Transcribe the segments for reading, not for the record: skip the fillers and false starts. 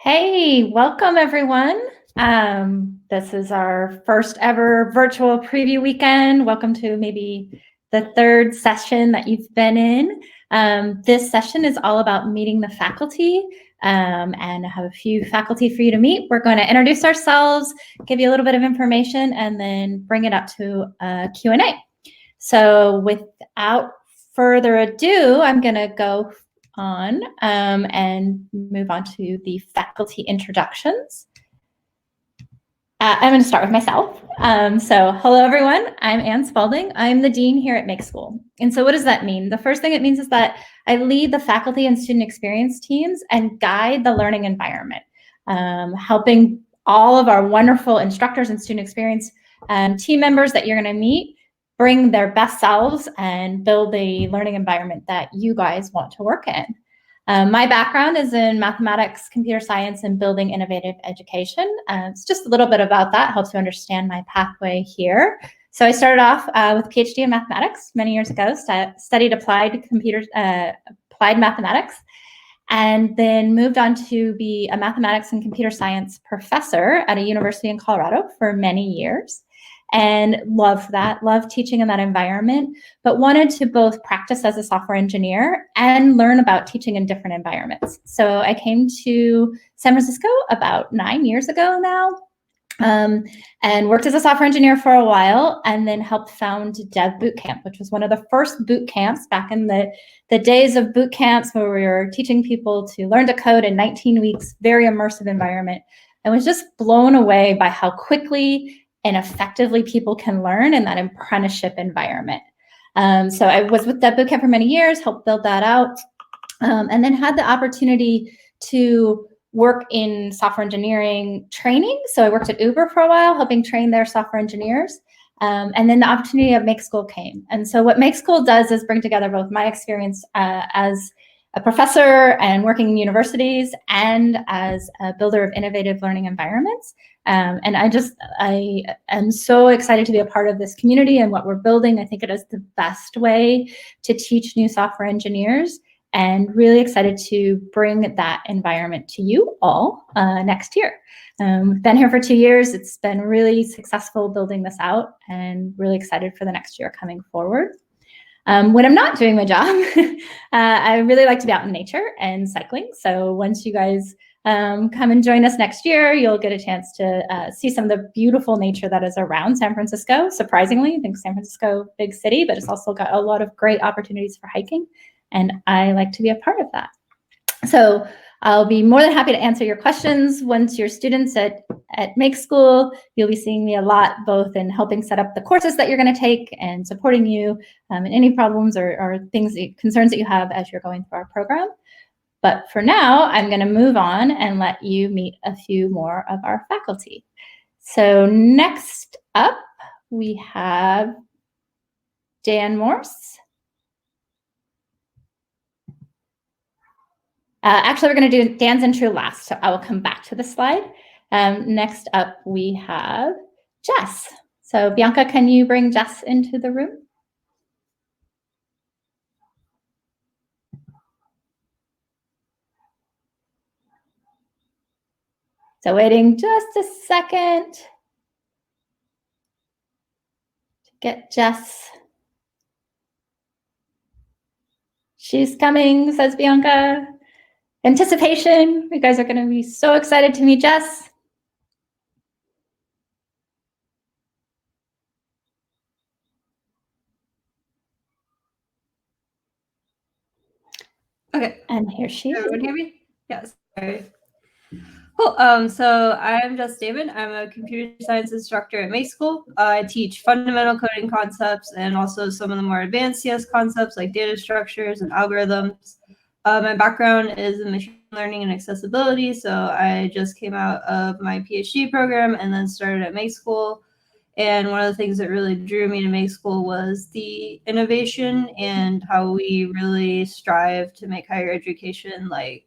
Hey, welcome everyone. This is our first ever virtual preview weekend. Welcome to maybe the third session that you've been in. This session is all about meeting the faculty, and I have a few faculty for you to meet. We're going to introduce ourselves, give you a little bit of information, and then bring it up to a Q&A. So without further ado, I'm going to go on and move on to the faculty introductions. I'm going to start with myself. So hello, everyone. I'm Ann Spalding. I'm the dean here at Make School. And so what does that mean? The first thing it means is that I lead the faculty and student experience teams and guide the learning environment, helping all of our wonderful instructors and student experience team members that you're going to meet bring their best selves and build the learning environment that you guys want to work in. My background is in mathematics, computer science, and building innovative education. It's just a little bit about that, helps you understand my pathway here. So I started off with a PhD in mathematics many years ago, studied applied mathematics, and then moved on to be a mathematics and computer science professor at a university in Colorado for many years. And loved that, loved teaching in that environment, but wanted to both practice as a software engineer and learn about teaching in different environments. So I came to San Francisco about 9 years ago now, and worked as a software engineer for a while, and then helped found Dev Bootcamp, which was one of the first boot camps back in the days of boot camps where we were teaching people to learn to code in 19 weeks, very immersive environment. I was just blown away by how quickly and effectively people can learn in that apprenticeship environment. So I was with Dev Bootcamp for many years, helped build that out, and then had the opportunity to work in software engineering training. So I worked at Uber for a while, helping train their software engineers. And then the opportunity of Make School came. And so what Make School does is bring together both my experience as a professor and working in universities and as a builder of innovative learning environments. And I am so excited to be a part of this community and what we're building. I think it is the best way to teach new software engineers, and really excited to bring that environment to you all next year. We've been here for 2 years. It's been really successful building this out, and really excited for the next year coming forward. When I'm not doing my job, I really like to be out in nature and cycling. So once you guys come and join us next year, you'll get a chance to see some of the beautiful nature that is around San Francisco. Surprisingly, I think San Francisco, big city, but it's also got a lot of great opportunities for hiking. And I like to be a part of that. So I'll be more than happy to answer your questions. Once you're students at Make School, you'll be seeing me a lot, both in helping set up the courses that you're going to take and supporting you in any problems or concerns that you have as you're going through our program. But for now, I'm going to move on and let you meet a few more of our faculty. So next up, we have Dan Morse. Actually, we're going to do Dan's intro last, so I will come back to the slide. Next up, we have Jess. So Bianca, can you bring Jess into the room? So waiting just a second to get Jess. She's coming, says Bianca. Anticipation. You guys are going to be so excited to meet Jess. Okay. And here she is. Everyone hear me? Yes. All right. Cool. So I'm Jess David. I'm a computer science instructor at Make School. I teach fundamental coding concepts and also some of the more advanced CS concepts like data structures and algorithms. My background is in machine learning and accessibility. So I just came out of my PhD program and then started at Make School. And one of the things that really drew me to Make School was the innovation and how we really strive to make higher education like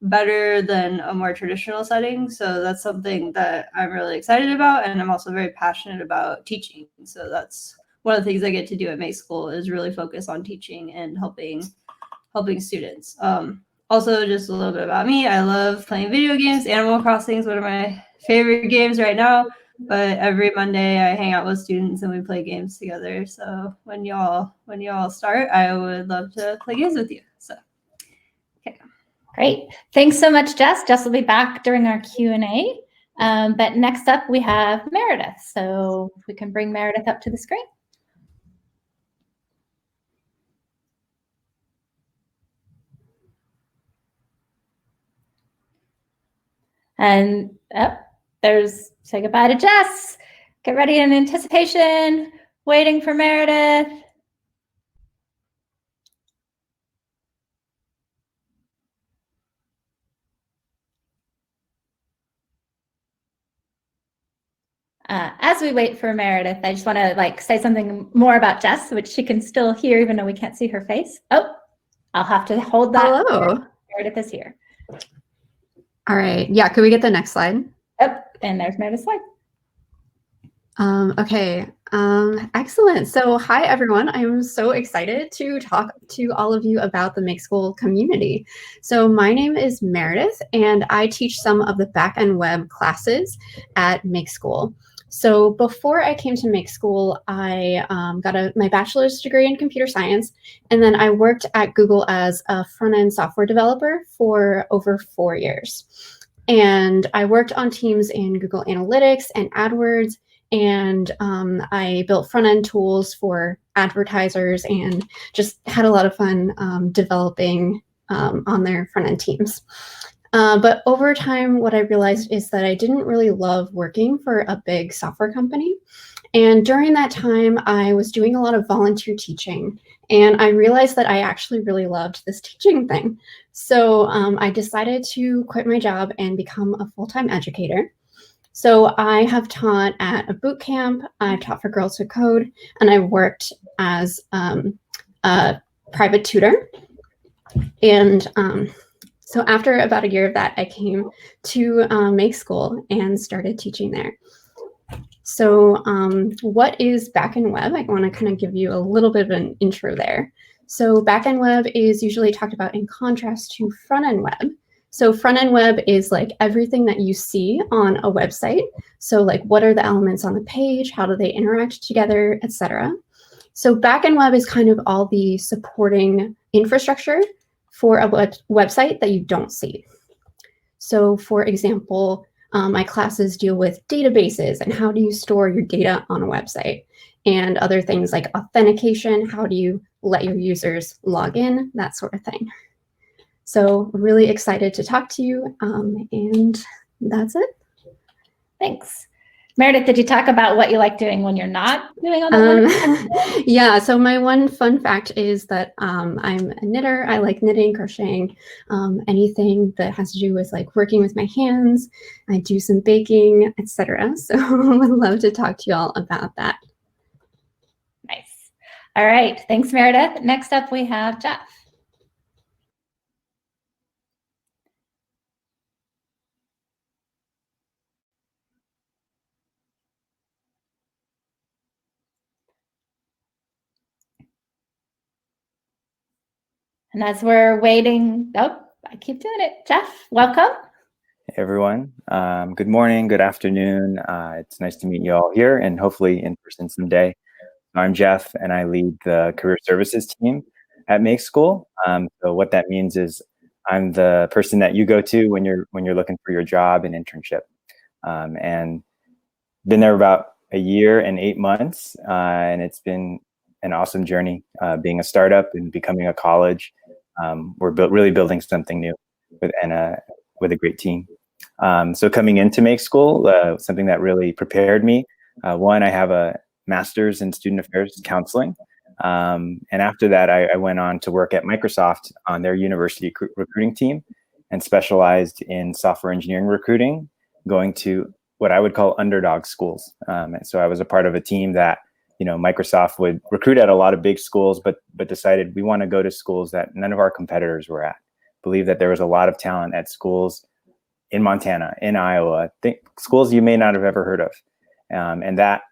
better than a more traditional setting. So that's something that I'm really excited about. And I'm also very passionate about teaching. So that's one of the things I get to do at Make School is really focus on teaching and helping students. Also, just a little bit about me. I love playing video games. Animal Crossing is one of my favorite games right now. But every Monday, I hang out with students and we play games together. So when y'all start, I would love to play games with you. So, okay. Great. Thanks so much, Jess. Jess will be back during our Q&A. But next up, we have Meredith. So if we can bring Meredith up to the screen. And say goodbye to Jess. Get ready in anticipation, waiting for Meredith. As we wait for Meredith, I just want to say something more about Jess, which she can still hear even though we can't see her face. Oh, I'll have to hold that. Hello. Meredith is here. All right. Yeah, could we get the next slide? Yep, and there's Meredith's slide. Okay. Excellent. So hi, everyone. I'm so excited to talk to all of you about the Make School community. So my name is Meredith, and I teach some of the back-end web classes at Make School. So before I came to Make School, I got my bachelor's degree in computer science, and then I worked at Google as a front-end software developer for over 4 years. And I worked on teams in Google Analytics and AdWords, and I built front-end tools for advertisers and just had a lot of fun developing on their front-end teams. But over time, what I realized is that I didn't really love working for a big software company. And during that time, I was doing a lot of volunteer teaching, and I realized that I actually really loved this teaching thing. So I decided to quit my job and become a full-time educator. So I have taught at a boot camp, I've taught for Girls Who Code, and I worked as a private tutor. And so after about a year of that, I came to Make School and started teaching there. So what is backend web? I want to kind of give you a little bit of an intro there. So backend web is usually talked about in contrast to front-end web. So front-end web is like everything that you see on a website. So like what are the elements on the page? How do they interact together, etc. So backend web is kind of all the supporting infrastructure for a website that you don't see. So for example, my classes deal with databases and how do you store your data on a website, and other things like authentication, how do you let your users log in, that sort of thing. So really excited to talk to you, and that's it. Thanks. Meredith, did you talk about what you like doing when you're not doing all that? Yeah, so my one fun fact is that I'm a knitter. I like knitting, crocheting, anything that has to do with like working with my hands. I do some baking, etc. So I would love to talk to you all about that. Nice. All right, thanks, Meredith. Next up, we have Jeff. And as we're waiting, I keep doing it. Jeff, welcome. Hey everyone. Good morning, good afternoon. It's nice to meet you all here and hopefully in person someday. I'm Jeff and I lead the career services team at Make School. So what that means is I'm the person that you go to when you're looking for your job and internship. And been there about a year and 8 months, and it's been an awesome journey being a startup and becoming a college. We're really building something new with a great team. So coming into Make School, something that really prepared me. One, I have a master's in student affairs counseling. And after that, I went on to work at Microsoft on their university recruiting team and specialized in software engineering recruiting, going to what I would call underdog schools. And so I was a part of a team that, Microsoft would recruit at a lot of big schools, but decided we want to go to schools that none of our competitors were at. Believe that there was a lot of talent at schools in Montana, in Iowa, schools you may not have ever heard of. And that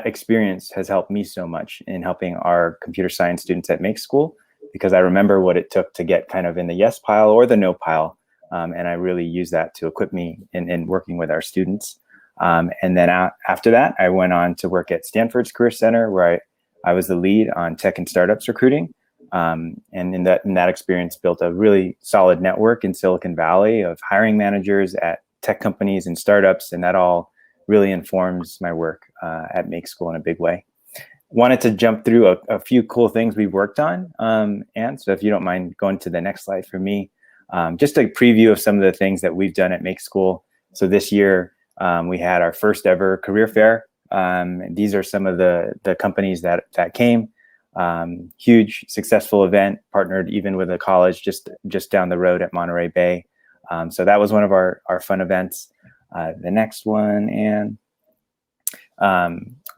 experience has helped me so much in helping our computer science students at Make School because I remember what it took to get kind of in the yes pile or the no pile. And I really use that to equip me in working with our students. And then after that, I went on to work at Stanford's Career Center, where I was the lead on tech and startups recruiting. And in that experience, built a really solid network in Silicon Valley of hiring managers at tech companies and startups. And that all really informs my work at Make School in a big way. Wanted to jump through a few cool things we've worked on. And so if you don't mind going to the next slide for me, just a preview of some of the things that we've done at Make School. So this year, we had our first ever career fair. These are some of the companies that came. Huge, successful event, partnered even with a college just down the road at Monterey Bay. So that was one of our fun events. The next one, and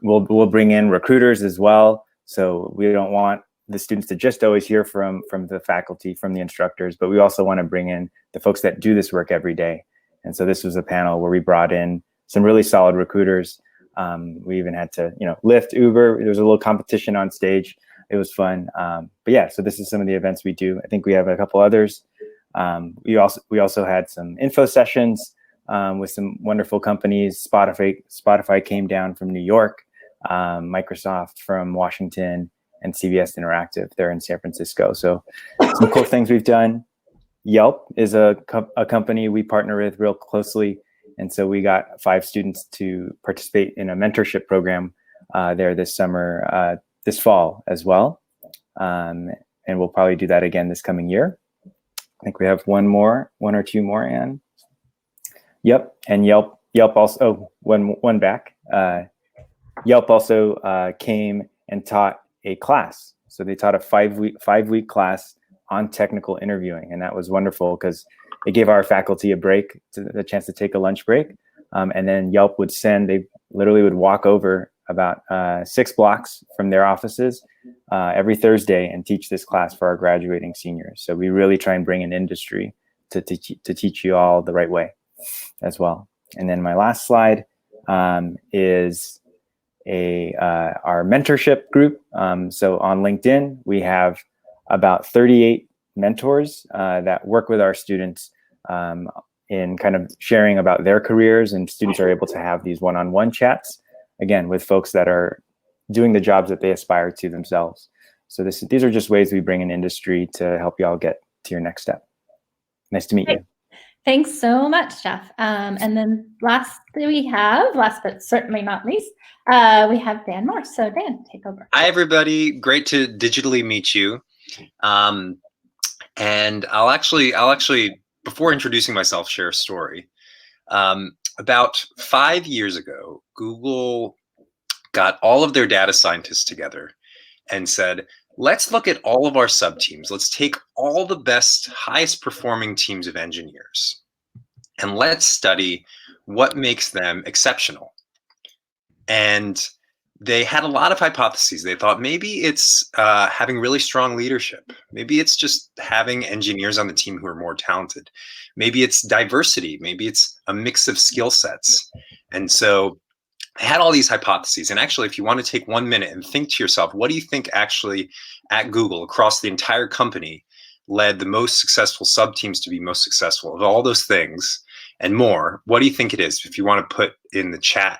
we'll bring in recruiters as well. So we don't want the students to just always hear from the faculty, from the instructors, but we also want to bring in the folks that do this work every day. And so this was a panel where we brought in some really solid recruiters. We even had to, Lyft, Uber. There was a little competition on stage. It was fun. But yeah, so this is some of the events we do. I think we have a couple others. We also had some info sessions with some wonderful companies. Spotify came down from New York, Microsoft from Washington, and CBS Interactive. They're in San Francisco. So some cool things we've done. Yelp is a company we partner with real closely. And so we got 5 students to participate in a mentorship program there this summer, this fall as well. And we'll probably do that again this coming year. I think we have one or two more, Anne. Yep, and Yelp also, one back. Yelp also came and taught a class. So they taught a 5-week class on technical interviewing, and that was wonderful because it gave our faculty the chance to take a lunch break. And then Yelp they literally would walk over about 6 blocks from their offices every Thursday and teach this class for our graduating seniors. So we really try and bring in industry to teach you all the right way as well. And then my last slide is our mentorship group. So on LinkedIn, we have about 38 mentors that work with our students in kind of sharing about their careers, and students are able to have these one-on-one chats, again, with folks that are doing the jobs that they aspire to themselves. So these are just ways we bring in industry to help y'all get to your next step. Nice to meet you. Thanks so much, Jeff. And then last but certainly not least, we have Dan Moore. So Dan, take over. Hi, everybody. Great to digitally meet you. And I'll actually, before introducing myself, share a story. About 5 years ago, Google got all of their data scientists together and said, let's look at all of our sub-teams. Let's take all the best, highest performing teams of engineers, and let's study what makes them exceptional. And they had a lot of hypotheses. They thought maybe it's having really strong leadership. Maybe it's just having engineers on the team who are more talented. Maybe it's diversity. Maybe it's a mix of skill sets. And so I had all these hypotheses. And actually, if you want to take 1 minute and think to yourself, what do you think actually at Google across the entire company led the most successful sub-teams to be most successful? Of all those things and more, what do you think it is? If you want to put in the chat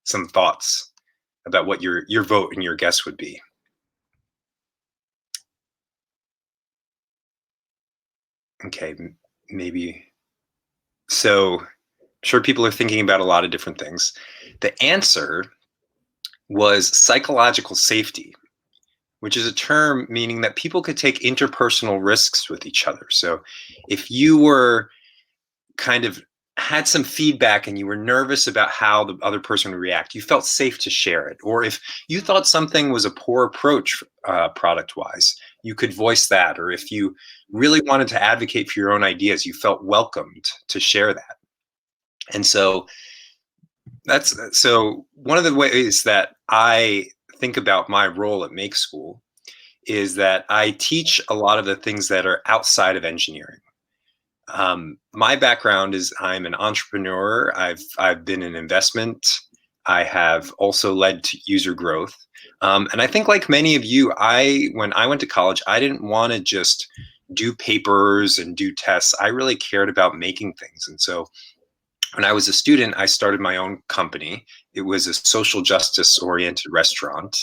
some thoughts about what your vote and your guess would be. Okay, maybe. So I'm sure people are thinking about a lot of different things. The answer was psychological safety, which is a term meaning that people could take interpersonal risks with each other. So if you were kind of had some feedback and you were nervous about how the other person would react, you felt safe to share it. Or if you thought something was a poor approach product-wise, you could voice that. Or if you really wanted to advocate for your own ideas, you felt welcomed to share that. And so one of the ways that I think about my role at Make School is that I teach a lot of the things that are outside of engineering. My background is I'm an entrepreneur. I've been in investment. I have also led to user growth. And I think like many of you, when I went to college, I didn't want to just do papers and do tests. I really cared about making things. And so when I was a student, I started my own company. It was a social justice oriented restaurant,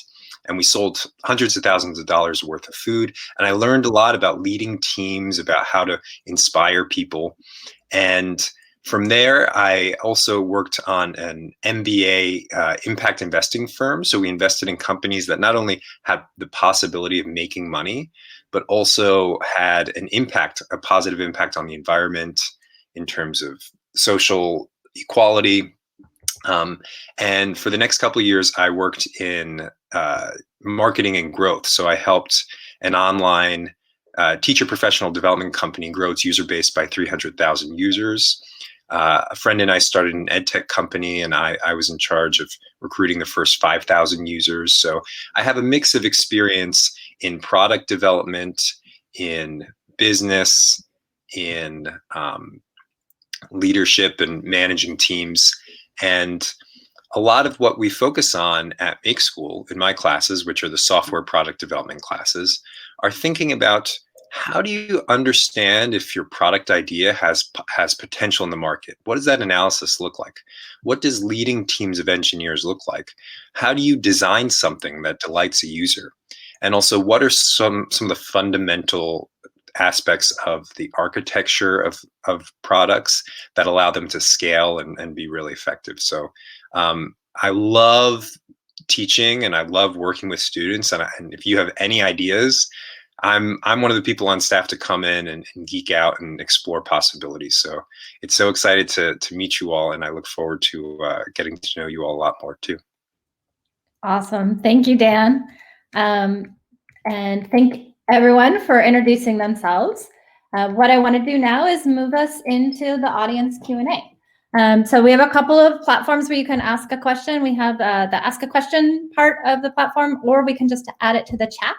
and we sold hundreds of thousands of dollars worth of food. And I learned a lot about leading teams, about how to inspire people. And from there, I also worked on an MBA impact investing firm. So we invested in companies that not only had the possibility of making money, but also had an impact, a positive impact on the environment in terms of social equality. And for the next couple of years, I worked in marketing and growth. So I helped an online teacher professional development company grow its user base by 300,000 users. A friend and I started an ed tech company, and I was in charge of recruiting the first 5,000 users. So I have a mix of experience in product development, in business, in leadership and managing teams. And a lot of what we focus on at Make School in my classes, which are the software product development classes, are thinking about how do you understand if your product idea has potential in the market? What does that analysis look like? What does leading teams of engineers look like? How do you design something that delights a user? And also, what are some of the fundamental aspects of the architecture of products that allow them to scale and be really effective? So I love teaching and I love working with students. And if you have any ideas, I'm one of the people on staff to come in and geek out and explore possibilities. So it's so excited to meet you all, and I look forward to getting to know you all a lot more too. Awesome. Thank you, Dan. And thank everyone for introducing themselves. What I want to do now is move us into the audience Q&A. So we have a couple of platforms where you can ask a question. We have the ask a question part of the platform, or we can just add it to the chat.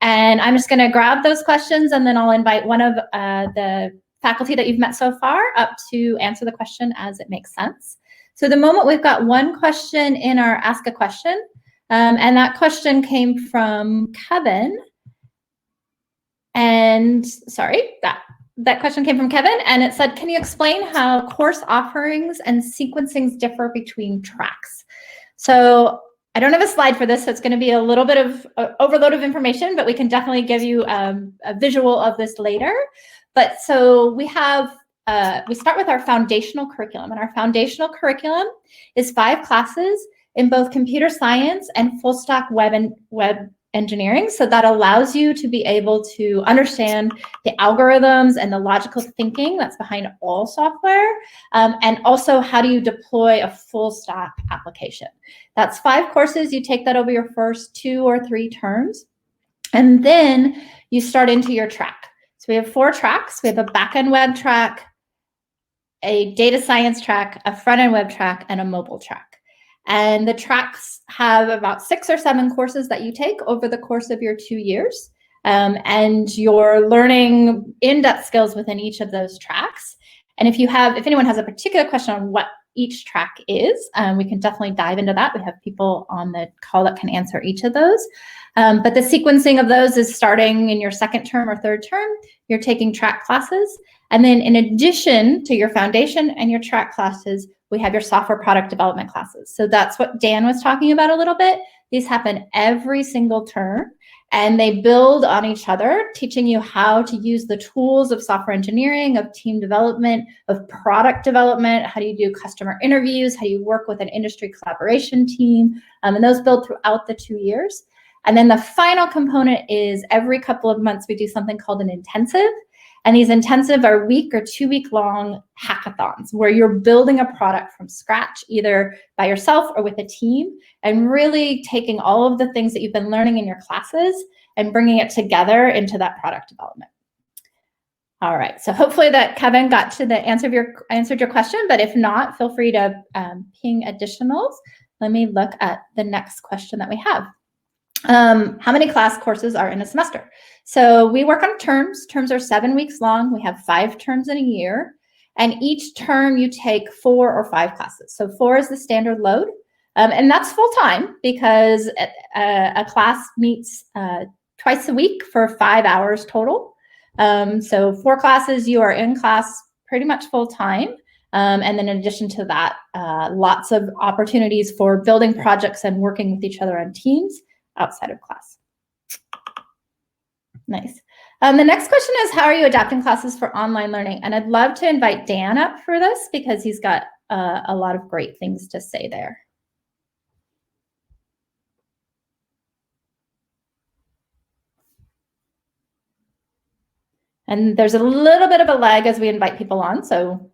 And I'm just going to grab those questions, and then I'll invite one of the faculty that you've met so far up to answer the question as it makes sense. So at the moment, we've got one question in our Ask a Question, and that question came from Kevin. And sorry, that question came from Kevin, and it said, can you explain how course offerings and sequencings differ between tracks? So I don't have a slide for this, so it's going to be a little bit of overload of information, but we can definitely give you a visual of this later. But so we start with our foundational curriculum, and our foundational curriculum is 5 classes in both computer science and full stack web engineering. So that allows you to be able to understand the algorithms and the logical thinking that's behind all software, and also how do you deploy a full stack application. That's 5 courses. You take that over your first 2 or 3 terms, and then you start into your track. So we have 4 tracks. We have a back-end web track, a data science track, a front-end web track, and a mobile track. And the tracks have about 6 or 7 courses that you take over the course of your 2 years. And you're learning in-depth skills within each of those tracks. And if anyone has a particular question on what each track is, we can definitely dive into that. We have people on the call that can answer each of those. But the sequencing of those is starting in your 2nd term or 3rd term, you're taking track classes. And then in addition to your foundation and your track classes, we have your software product development classes. So that's what Dan was talking about a little bit. These happen every single term, and they build on each other, teaching you how to use the tools of software engineering, of team development, of product development. How do you do customer interviews? How do you work with an industry collaboration team? And those build throughout the 2 years. And then the final component is every couple of months, we do something called an intensive. And these intensive are 1 or 2 week long hackathons where you're building a product from scratch, either by yourself or with a team, and really taking all of the things that you've been learning in your classes and bringing it together into that product development. All right, so hopefully that Kevin got to the answered your question, but if not, feel free to ping additionals. Let me look at the next question that we have. How many class courses are in a semester? So we work on terms. Terms are 7 weeks long. We have 5 terms in a year. And each term you take 4 or 5 classes. So 4 is the standard load. And that's full time because a class meets twice a week for 5 hours total. So 4 classes, you are in class pretty much full time. And then in addition to that, lots of opportunities for building projects and working with each other on teams outside of class. Nice. The next question is, how are you adapting classes for online learning? And I'd love to invite Dan up for this because he's got a lot of great things to say there. And there's a little bit of a lag as we invite people on, so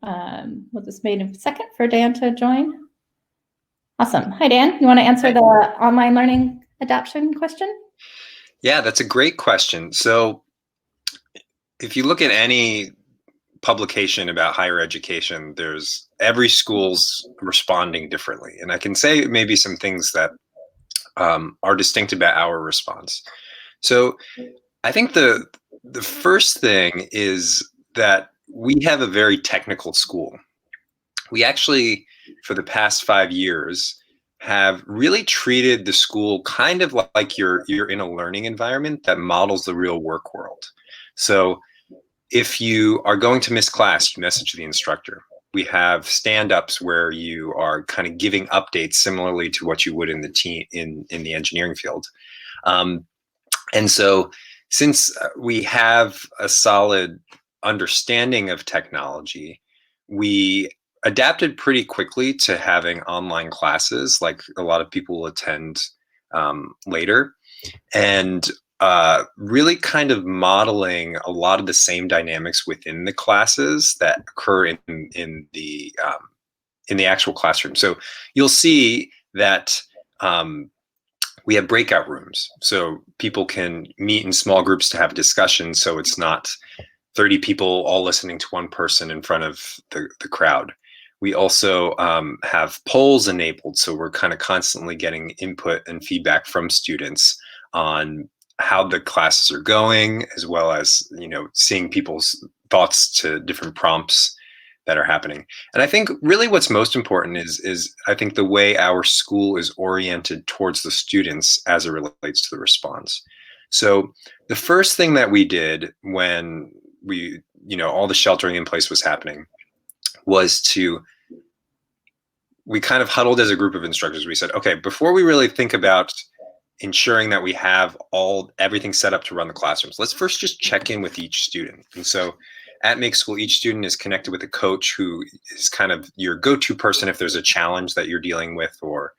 we'll just wait a second for Dan to join. Awesome. Hi, Dan. You want to answer the online learning adoption question? Yeah, that's a great question. So if you look at any publication about higher education, there's every school's responding differently. And I can say maybe some things that are distinct about our response. So I think the first thing is that we have a very technical school. We actually, for the past 5 years, have really treated the school kind of like you're in a learning environment that models the real work world. So if you are going to miss class, you message the instructor. We have stand-ups where you are kind of giving updates similarly to what you would in the team in the engineering field. And so since we have a solid understanding of technology, we adapted pretty quickly to having online classes like a lot of people will attend later, and really kind of modeling a lot of the same dynamics within the classes that occur in the actual classroom. So you'll see that we have breakout rooms, so people can meet in small groups to have discussions. So it's not 30 people all listening to one person in front of the crowd. We also have polls enabled, so we're kind of constantly getting input and feedback from students on how the classes are going, as well as, you know, seeing people's thoughts to different prompts that are happening. And I think really what's most important is I think the way our school is oriented towards the students as it relates to the response. So the first thing that we did when we, you know, all the sheltering in place was happening was we kind of huddled as a group of instructors. We said, okay, before we really think about ensuring that we have everything set up to run the classrooms, let's first just check in with each student. And so at Make School, each student is connected with a coach who is kind of your go-to person if there's a challenge that you're dealing with or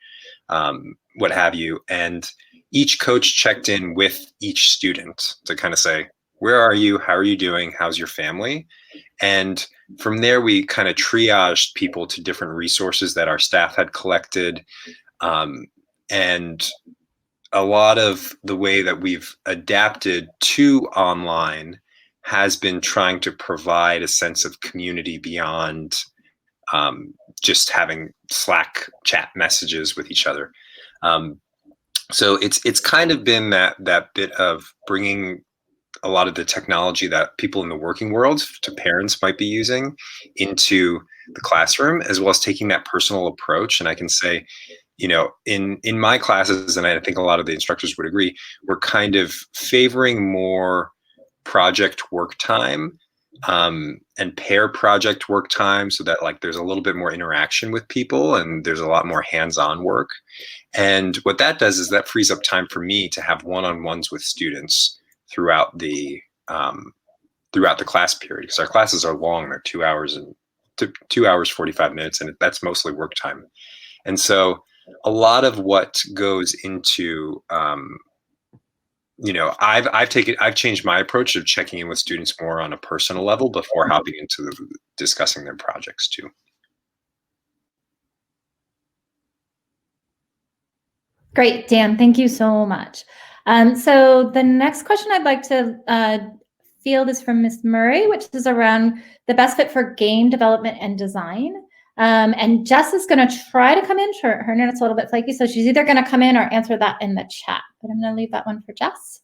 what have you. And each coach checked in with each student to kind of say, where are you? How are you doing? How's your family? And from there, we kind of triaged people to different resources that our staff had collected. And a lot of the way that we've adapted to online has been trying to provide a sense of community beyond just having Slack chat messages with each other. So it's kind of been that bit of bringing a lot of the technology that people in the working world to parents might be using into the classroom, as well as taking that personal approach. And I can say, you know, in my classes, and I think a lot of the instructors would agree, we're kind of favoring more project work time and pair project work time, so that like there's a little bit more interaction with people and there's a lot more hands-on work. And what that does is that frees up time for me to have one-on-ones with students throughout the class period, because our classes are long. They're 2 hours and 2 hours 45 minutes, and that's mostly work time. And so a lot of what goes into you know, I've changed my approach of checking in with students more on a personal level before hopping into discussing their projects too. Great, Dan, thank you so much. So the next question I'd like to field is from Ms. Murray, which is around the best fit for game development and design. And Jess is going to try to come in. Her internet's a little bit flaky, so she's either going to come in or answer that in the chat. But I'm going to leave that one for Jess.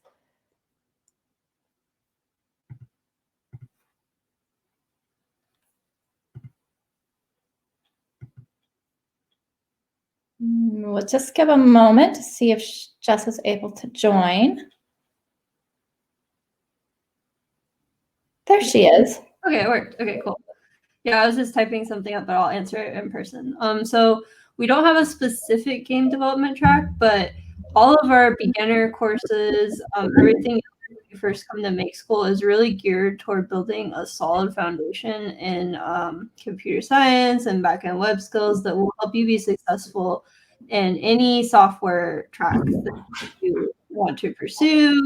We'll just give a moment to see if Jess is able to join. There she is. Okay, it worked. Okay, cool. Yeah, I was just typing something up, but I'll answer it in person. So we don't have a specific game development track, but all of our beginner courses, everything when you first come to Make School is really geared toward building a solid foundation in computer science and back-end web skills that will help you be successful in any software track that you want to pursue.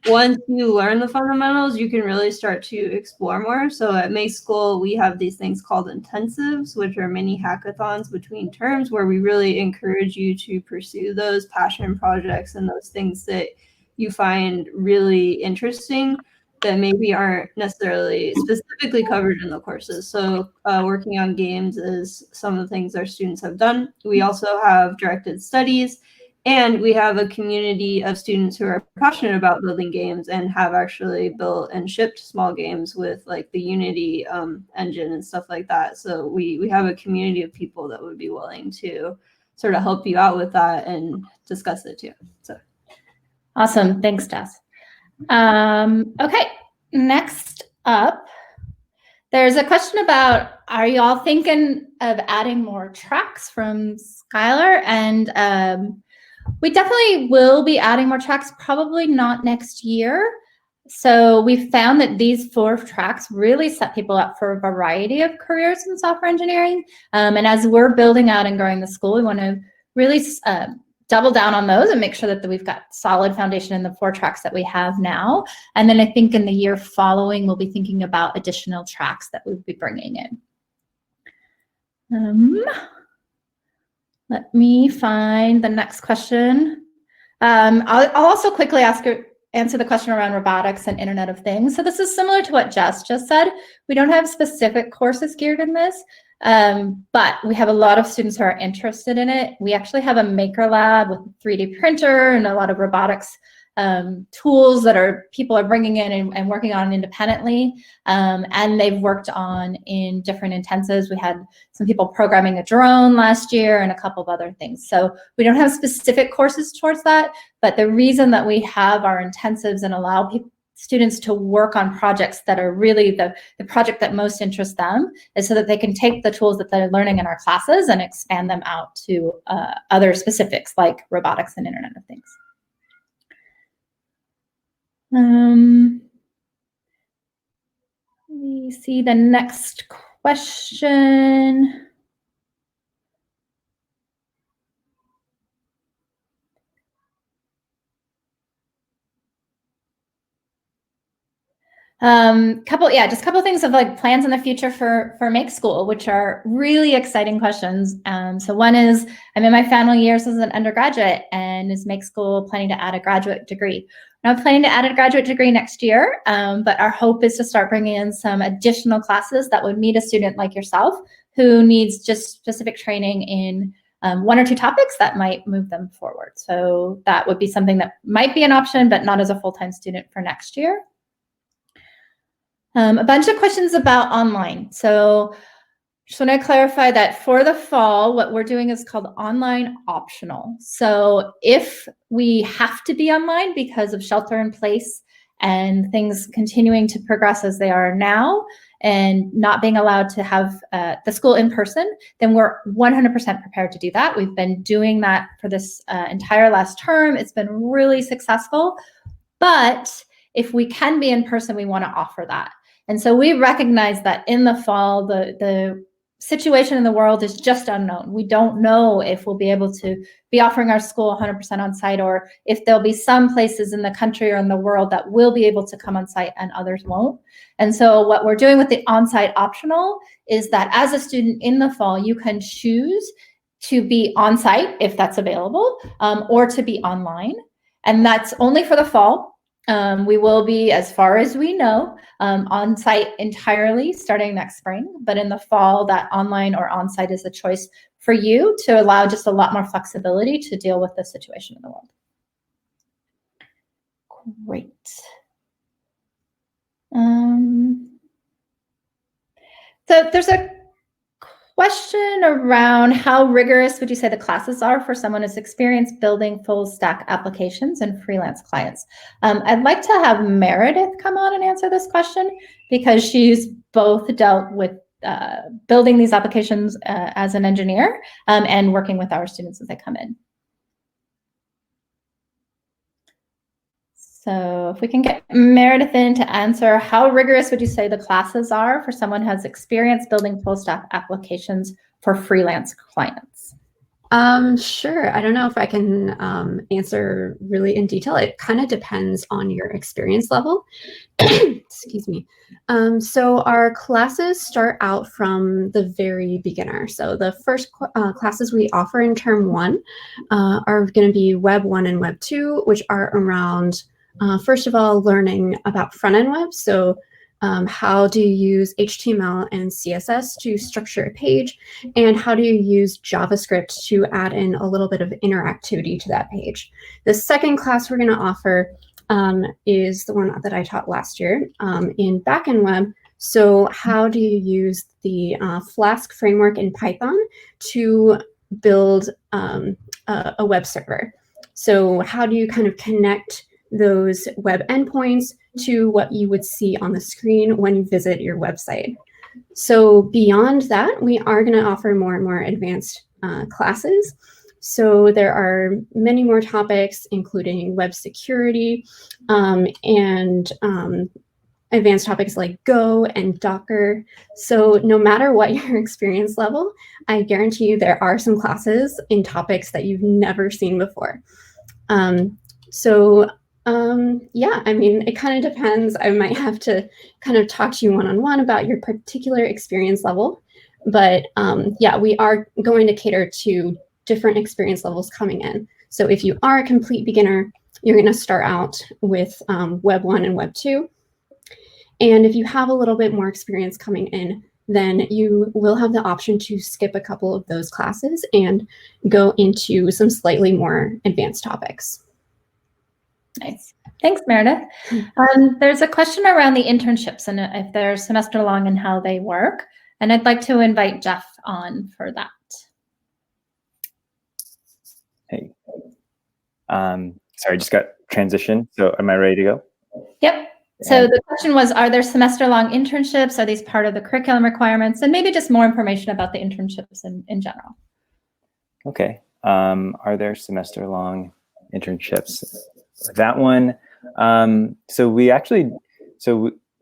Once you learn the fundamentals, you can really start to explore more. So at Make School, we have these things called intensives, which are mini hackathons between terms where we really encourage you to pursue those passion projects and those things that you find really interesting that maybe aren't necessarily specifically covered in the courses. So working on games is some of the things our students have done. We also have directed studies. And we have a community of students who are passionate about building games and have actually built and shipped small games with like the Unity engine and stuff like that. So we have a community of people that would be willing to sort of help you out with that and discuss it too. So Awesome. Thanks, Jess. Okay, next up, there's a question about, are you all thinking of adding more tracks from Skylar? And we definitely will be adding more tracks, probably not next year. So we found that these 4 tracks really set people up for a variety of careers in software engineering. And as we're building out and growing the school, we want to really double down on those and make sure that we've got solid foundation in the 4 tracks that we have now. And then I think in the year following, we'll be thinking about additional tracks that we'll be bringing in. Let me find the next question. I'll also quickly answer the question around robotics and Internet of Things. So this is similar to what Jess just said. We don't have specific courses geared in this, but we have a lot of students who are interested in it. We actually have a maker lab with a 3D printer and a lot of robotics tools that people are bringing in and working on independently. And they've worked on in different intensives. We had some people programming a drone last year and a couple of other things. So we don't have specific courses towards that, but the reason that we have our intensives and allow students to work on projects that are really the project that most interests them is so that they can take the tools that they're learning in our classes and expand them out to other specifics like robotics and Internet of Things. Let me see the next question. Just a couple things of like plans in the future for Make School, which are really exciting questions. So one is, I'm in my final years as an undergraduate, and is Make School planning to add a graduate degree? We're not planning to add a graduate degree next year, but our hope is to start bringing in some additional classes that would meet a student like yourself who needs just specific training in 1 or 2 topics that might move them forward. So that would be something that might be an option, but not as a full-time student for next year. A bunch of questions about online. So just want to clarify that for the fall, what we're doing is called online optional. So if we have to be online because of shelter in place and things continuing to progress as they are now and not being allowed to have the school in person, then we're 100% prepared to do that. We've been doing that for this entire last term. It's been really successful. But if we can be in person, we want to offer that. And so we recognize that in the fall, the situation in the world is just unknown. We don't know if we'll be able to be offering our school 100% on site, or if there'll be some places in the country or in the world that will be able to come on site and others won't. And so what we're doing with the on-site optional is that as a student in the fall, you can choose to be on site if that's available, or to be online. And that's only for the fall. We will be, as far as we know, on site entirely starting next spring. But in the fall, that online or on site is a choice for you to allow just a lot more flexibility to deal with the situation in the world. Great. So there's a question around how rigorous would you say the classes are for someone who's experienced building full stack applications and freelance clients? I'd like to have Meredith come on and answer this question because she's both dealt with building these applications as an engineer and working with our students as they come in. So if we can get Meredith in to answer, how rigorous would you say the classes are for someone who has experience building full stack applications for freelance clients? Sure. I don't know if I can answer really in detail. It kind of depends on your experience level. Excuse me. So our classes start out from the very beginner. So the first classes we offer in term 1 are going to be Web 1 and Web 2, which are around first of all, learning about front-end web. So how do you use HTML and CSS to structure a page? And how do you use JavaScript to add in a little bit of interactivity to that page? The second class we're going to offer is the one that I taught last year in backend web. So how do you use the Flask framework in Python to build a web server? So how do you kind of connect those web endpoints to what you would see on the screen when you visit your website? So beyond that, we are going to offer more and more advanced classes. So there are many more topics, including web security and advanced topics like Go and Docker. So no matter what your experience level, I guarantee you there are some classes in topics that you've never seen before. Yeah, I mean, it kind of depends. I might have to kind of talk to you one-on-one about your particular experience level. But yeah, we are going to cater to different experience levels coming in. So if you are a complete beginner, you're going to start out with Web 1 and Web 2. And if you have a little bit more experience coming in, then you will have the option to skip a couple of those classes and go into some slightly more advanced topics. Nice. Thanks, Meredith. There's a question around the internships and if they're semester long and how they work. And I'd like to invite Jeff on for that. Hey. Sorry, just got transitioned. So am I ready to go? Yep. So the question was, are there semester long internships? Are these part of the curriculum requirements? And maybe just more information about the internships in general. Okay. Are there semester long internships? That one, so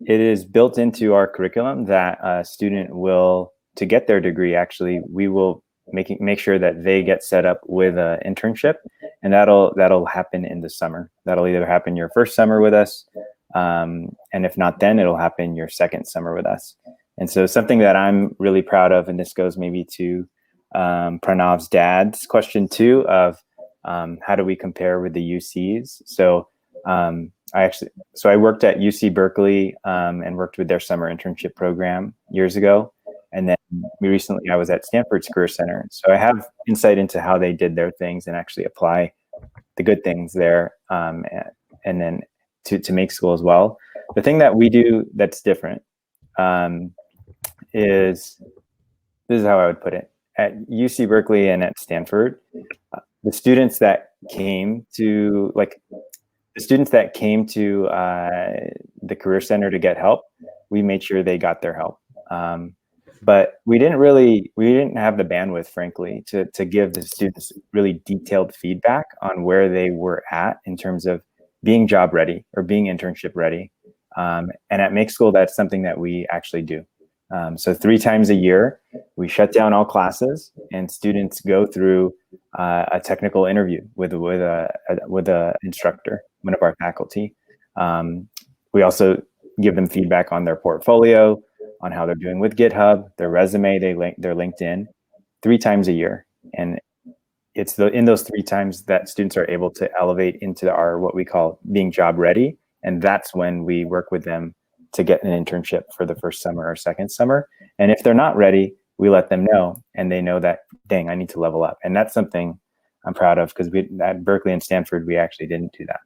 it is built into our curriculum that a student will, to get their degree, actually, we will make sure that they get set up with an internship, and that'll happen in the summer. That'll either happen your first summer with us, and if not, then it'll happen your second summer with us. And so something that I'm really proud of, and this goes maybe to Pranav's dad's question too, of how do we compare with the UCs? So I worked at UC Berkeley and worked with their summer internship program years ago. And then I was at Stanford's Career Center. So I have insight into how they did their things and actually apply the good things there and then to make school as well. The thing that we do that's different is, this is how I would put it. At UC Berkeley and at Stanford, the students that came to the Career Center to get help, we made sure they got their help. But we didn't have the bandwidth, frankly, to give the students really detailed feedback on where they were at in terms of being job ready or being internship ready. And at Make School, that's something that we actually do. So 3 times a year, we shut down all classes and students go through a technical interview with a instructor, one of our faculty. We also give them feedback on their portfolio, on how they're doing with GitHub, their resume, their LinkedIn, 3 times a year. And it's in those 3 times that students are able to elevate into our what we call being job ready. And that's when we work with them to get an internship for the first summer or second summer. And if they're not ready, we let them know, and they know that, dang, I need to level up. And that's something I'm proud of, because at Berkeley and Stanford, we actually didn't do that.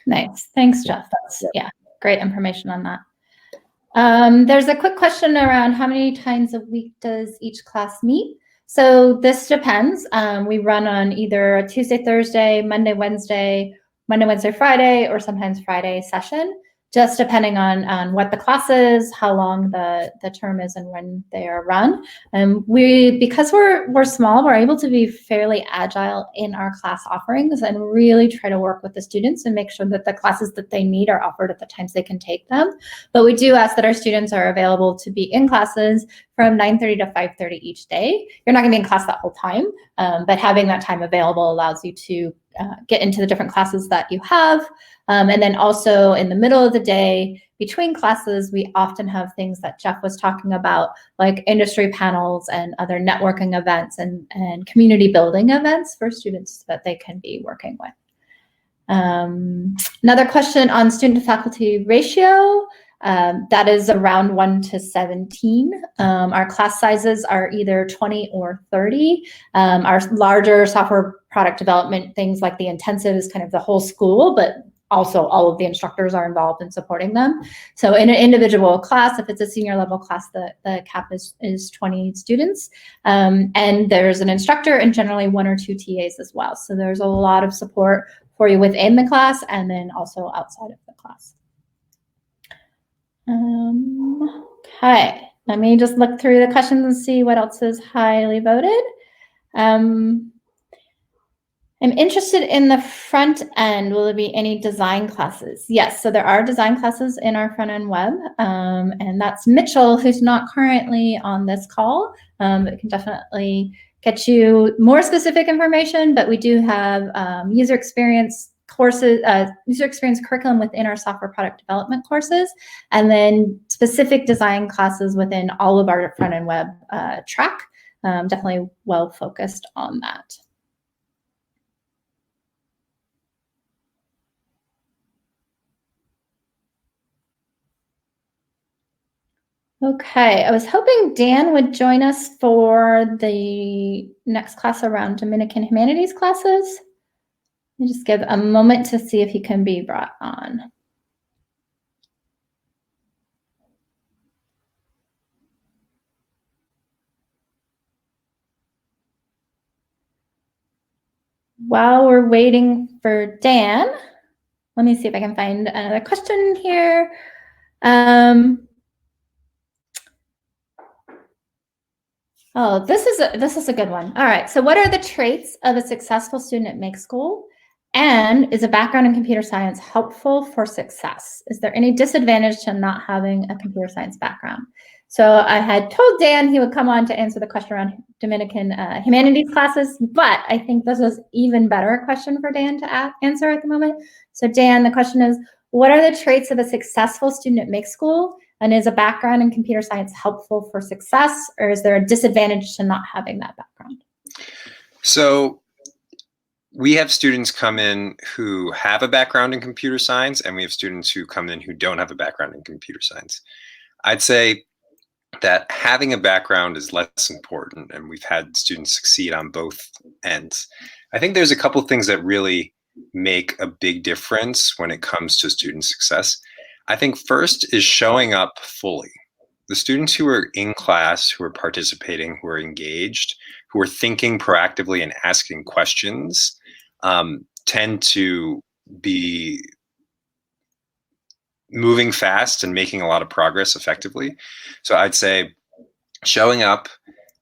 Nice. Thanks, Jeff. That's great information on that. There's a quick question around how many times a week does each class meet? So this depends. We run on either a Tuesday, Thursday, Monday, Wednesday, Friday, or sometimes Friday session, just depending on what the class is, how long the term is, and when they are run. Because we're small, we're able to be fairly agile in our class offerings and really try to work with the students and make sure that the classes that they need are offered at the times they can take them. But we do ask that our students are available to be in classes from 9:30 to 5:30 each day. You're not going to be in class that whole time, but having that time available allows you to get into the different classes that you have. And then also in the middle of the day, between classes, we often have things that Jeff was talking about, like industry panels and other networking events and community building events for students that they can be working with. Another question on student to faculty ratio. That is around 1 to 17. Our class sizes are either 20 or 30. Our larger software product development, things like the intensive, is kind of the whole school, but also all of the instructors are involved in supporting them. So in an individual class, if it's a senior level class, the cap is 20 students. And there's an instructor and generally 1 or 2 TAs as well. So there's a lot of support for you within the class and then also outside of the class. Okay, let me just look through the questions and see what else is highly voted. I'm interested in the front end. Will there be any design classes? Yes, so there are design classes in our front end web, and that's Mitchell, who's not currently on this call. It can definitely get you more specific information, but we do have user experience courses, user experience curriculum within our software product development courses, and then specific design classes within all of our front end web track. Definitely well focused on that. Okay, I was hoping Dan would join us for the next class around Dominican Humanities classes. Let me just give a moment to see if he can be brought on. While we're waiting for Dan, let me see if I can find another question here. Oh, this is a good one. All right. So what are the traits of a successful student at Make School? And is a background in computer science helpful for success? Is there any disadvantage to not having a computer science background? So I had told Dan he would come on to answer the question around Dominican humanities classes, but I think this is even better question for Dan to answer at the moment. So Dan, the question is, what are the traits of a successful student at Make School? And is a background in computer science helpful for success, or is there a disadvantage to not having that background? So we have students come in who have a background in computer science, and we have students who come in who don't have a background in computer science. I'd say that having a background is less important, and we've had students succeed on both ends. I think there's a couple things that really make a big difference when it comes to student success. I think first is showing up fully. The students who are in class, who are participating, who are engaged, who are thinking proactively and asking questions, tend to be moving fast and making a lot of progress effectively. So I'd say showing up,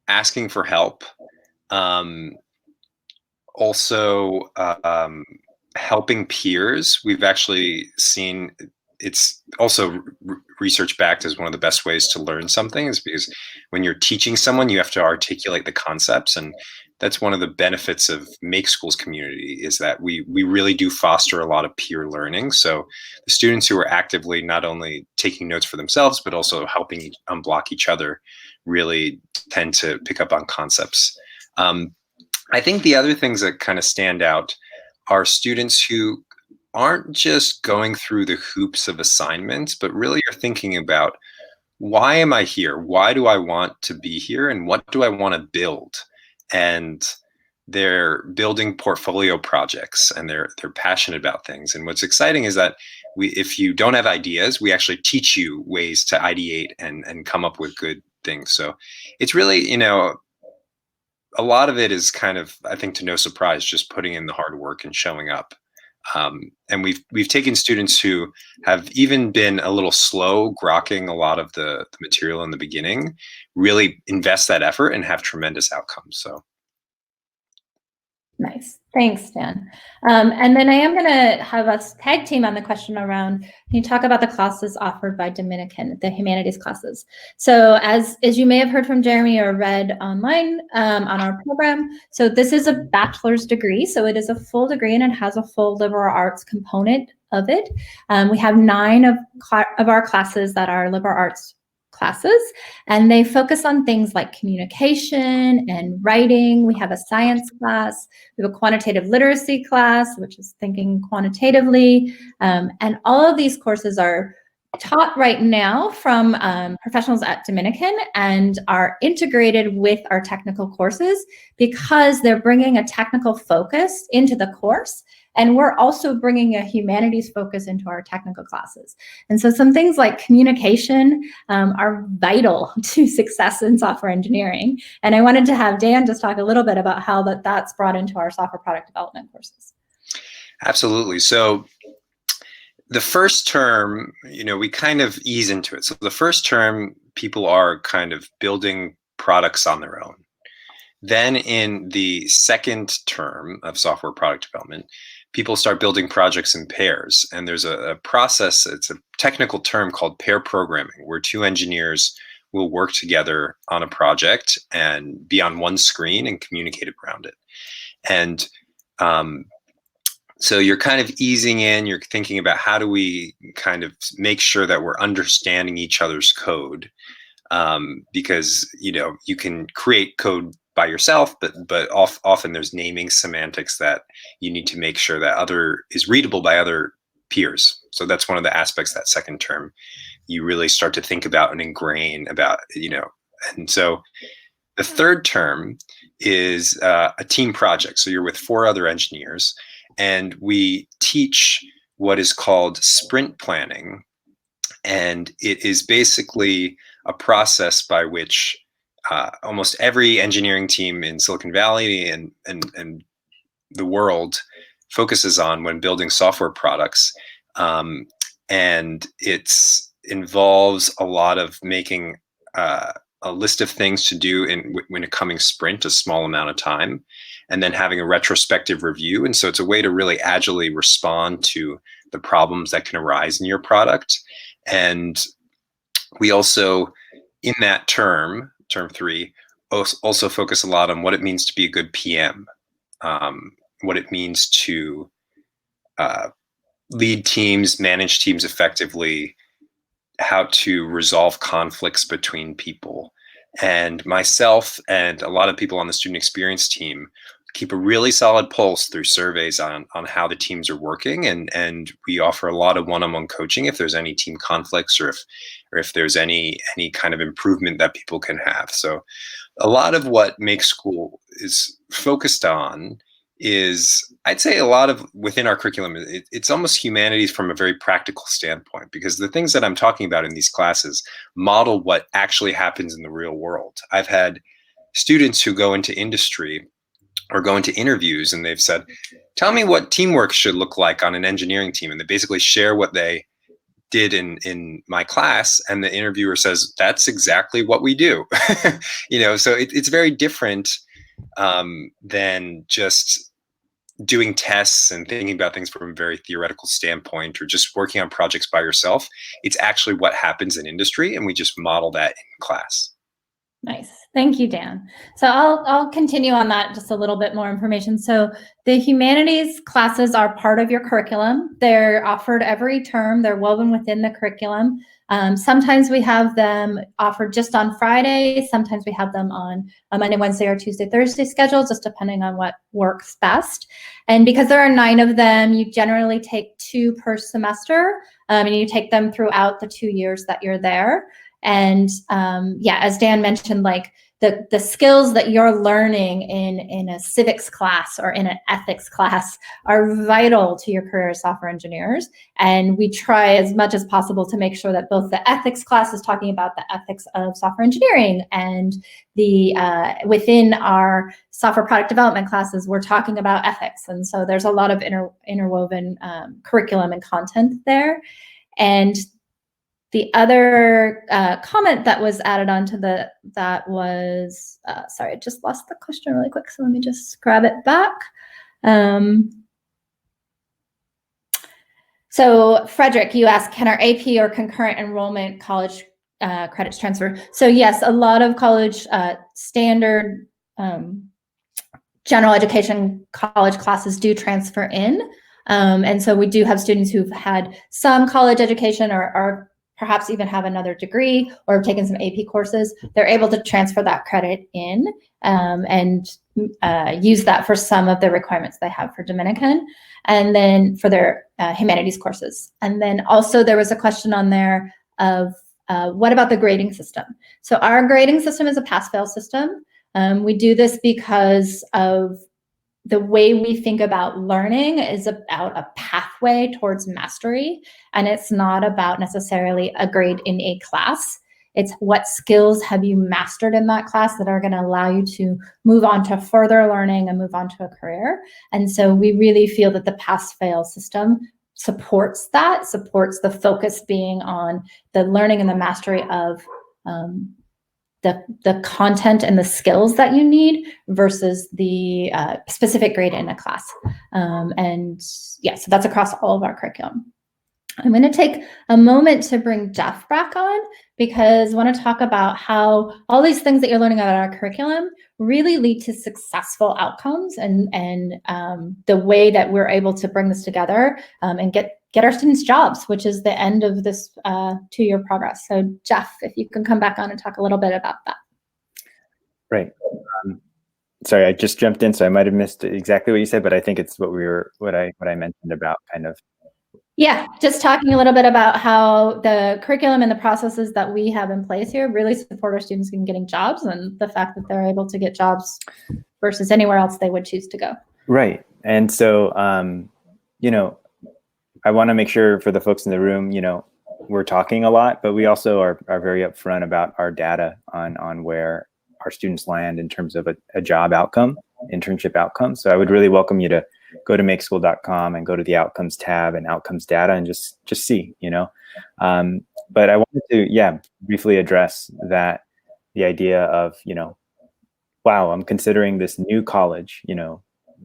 asking for help, also helping peers. We've actually seen it's also research backed as one of the best ways to learn something, is because when you're teaching someone, you have to articulate the concepts. And that's one of the benefits of Make School's community, is that we really do foster a lot of peer learning. So the students who are actively not only taking notes for themselves, but also helping unblock each other really tend to pick up on concepts. I think the other things that kind of stand out are students who aren't just going through the hoops of assignments, but really are thinking about, why am I here? Why do I want to be here? And what do I want to build? And they're building portfolio projects, and they're passionate about things. And what's exciting is that if you don't have ideas, we actually teach you ways to ideate and come up with good things. So it's really, a lot of it is kind of, I think, to no surprise, just putting in the hard work and showing up. And we've taken students who have even been a little slow grokking a lot of the material in the beginning, really invest that effort and have tremendous outcomes. So. Nice. Thanks, Dan. And then I am going to have us tag team on the question around, can you talk about the classes offered by Dominican, the humanities classes? So as you may have heard from Jeremy or read online on our program, so this is a bachelor's degree. So it is a full degree and it has a full liberal arts component of it. We have 9 of our classes that are liberal arts classes, and they focus on things like communication and writing. We have a science class, we have a quantitative literacy class, which is thinking quantitatively, and all of these courses are taught right now from professionals at Dominican and are integrated with our technical courses because they're bringing a technical focus into the course. And we're also bringing a humanities focus into our technical classes. And so some things like communication are vital to success in software engineering. And I wanted to have Dan just talk a little bit about how that's brought into our software product development courses. Absolutely. So the first term, we kind of ease into it. So the first term, people are kind of building products on their own. Then in the second term of software product development, people start building projects in pairs. And there's a process, it's a technical term called pair programming, where 2 engineers will work together on a project and be on one screen and communicate around it. And so you're kind of easing in, you're thinking about how do we kind of make sure that we're understanding each other's code, because you can create code by yourself, but often there's naming semantics that you need to make sure that is readable by other peers. So that's one of the aspects that second term you really start to think about and ingrain about, and so the third term is a team project. So you're with 4 other engineers, and we teach what is called sprint planning. And it is basically a process by which almost every engineering team in Silicon Valley and the world focuses on when building software products. And it involves a lot of making a list of things to do in a coming sprint, a small amount of time, and then having a retrospective review. And so it's a way to really agilely respond to the problems that can arise in your product. And we also, in that term 3, also focus a lot on what it means to be a good PM, what it means to lead teams, manage teams effectively, how to resolve conflicts between people. And myself and a lot of people on the student experience team keep a really solid pulse through surveys on how the teams are working, and we offer a lot of one-on-one coaching if there's any team conflicts or if there's any kind of improvement that people can have. So a lot of what Make School is focused on is, I'd say, a lot of within our curriculum, it's almost humanities from a very practical standpoint, because the things that I'm talking about in these classes model what actually happens in the real world. I've had students who go into industry or go into interviews and they've said, tell me what teamwork should look like on an engineering team. And they basically share what they did in my class, and the interviewer says, that's exactly what we do. So it's very different than just doing tests and thinking about things from a very theoretical standpoint, or just working on projects by yourself. It's actually what happens in industry, and we just model that in class. Nice. Thank you, Dan. So I'll continue on that, just a little bit more information. So the humanities classes are part of your curriculum. They're offered every term. They're woven within the curriculum. Sometimes we have them offered just on Friday. Sometimes we have them on a Monday, Wednesday, or Tuesday, Thursday schedule, just depending on what works best. And because there are 9 of them, you generally take 2 per semester, and you take them throughout the 2 years that you're there. And as Dan mentioned, like the skills that you're learning in a civics class or in an ethics class are vital to your career as software engineers. And we try as much as possible to make sure that both the ethics class is talking about the ethics of software engineering, and the within our software product development classes, we're talking about ethics. And so there's a lot of interwoven curriculum and content there. And the other comment that was added onto that was, sorry, I just lost the question really quick, so let me just grab it back. So Frederick, you asked, can our AP or concurrent enrollment college credits transfer? So yes, a lot of college standard general education college classes do transfer in. And so we do have students who've had some college education or perhaps even have another degree or have taken some AP courses. They're able to transfer that credit in and use that for some of the requirements they have for Dominican, and then for their humanities courses. And then also there was a question on there of what about the grading system? So our grading system is a pass-fail system. We do this because of the way we think about learning is about a pathway towards mastery, and it's not about necessarily a grade in a class. It's what skills have you mastered in that class that are going to allow you to move on to further learning and move on to a career. And so we really feel that the pass-fail system supports that, supports the focus being on the learning and the mastery of the content and the skills that you need versus the specific grade in a class. And yeah, so that's across all of our curriculum. I'm going to take a moment to bring Jeff back on because I want to talk about how all these things that you're learning about our curriculum really lead to successful outcomes, and the way that we're able to bring this together and get our students jobs, which is the end of this 2-year progress. So Jeff, if you can come back on and talk a little bit about that. Right. Sorry, I just jumped in, so I might have missed exactly what you said, but I think it's what I mentioned about kind of. Yeah, just talking a little bit about how the curriculum and the processes that we have in place here really support our students in getting jobs, and the fact that they're able to get jobs versus anywhere else they would choose to go. Right. And so, I want to make sure for the folks in the room, we're talking a lot, but we also are very upfront about our data on where our students land in terms of a job outcome, internship outcome. So I would really welcome you to go to makeschool.com and go to the outcomes tab and outcomes data and just see, but I wanted to, briefly address that, the idea of, wow, I'm considering this new college,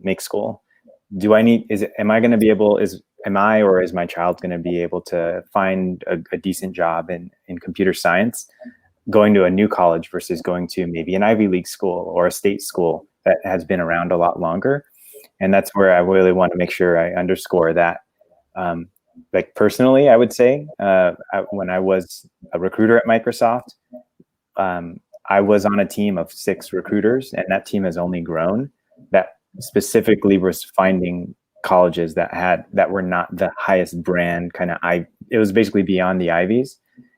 Make School. Am I or is my child going to be able to find a decent job in computer science going to a new college versus going to maybe an Ivy League school or a state school that has been around a lot longer? And that's where I really want to make sure I underscore that. Like personally, I would say when I was a recruiter at Microsoft, I was on a team of 6 recruiters, and that team has only grown. That specifically was finding colleges that were not the highest brand kind of. It was basically beyond the Ivies,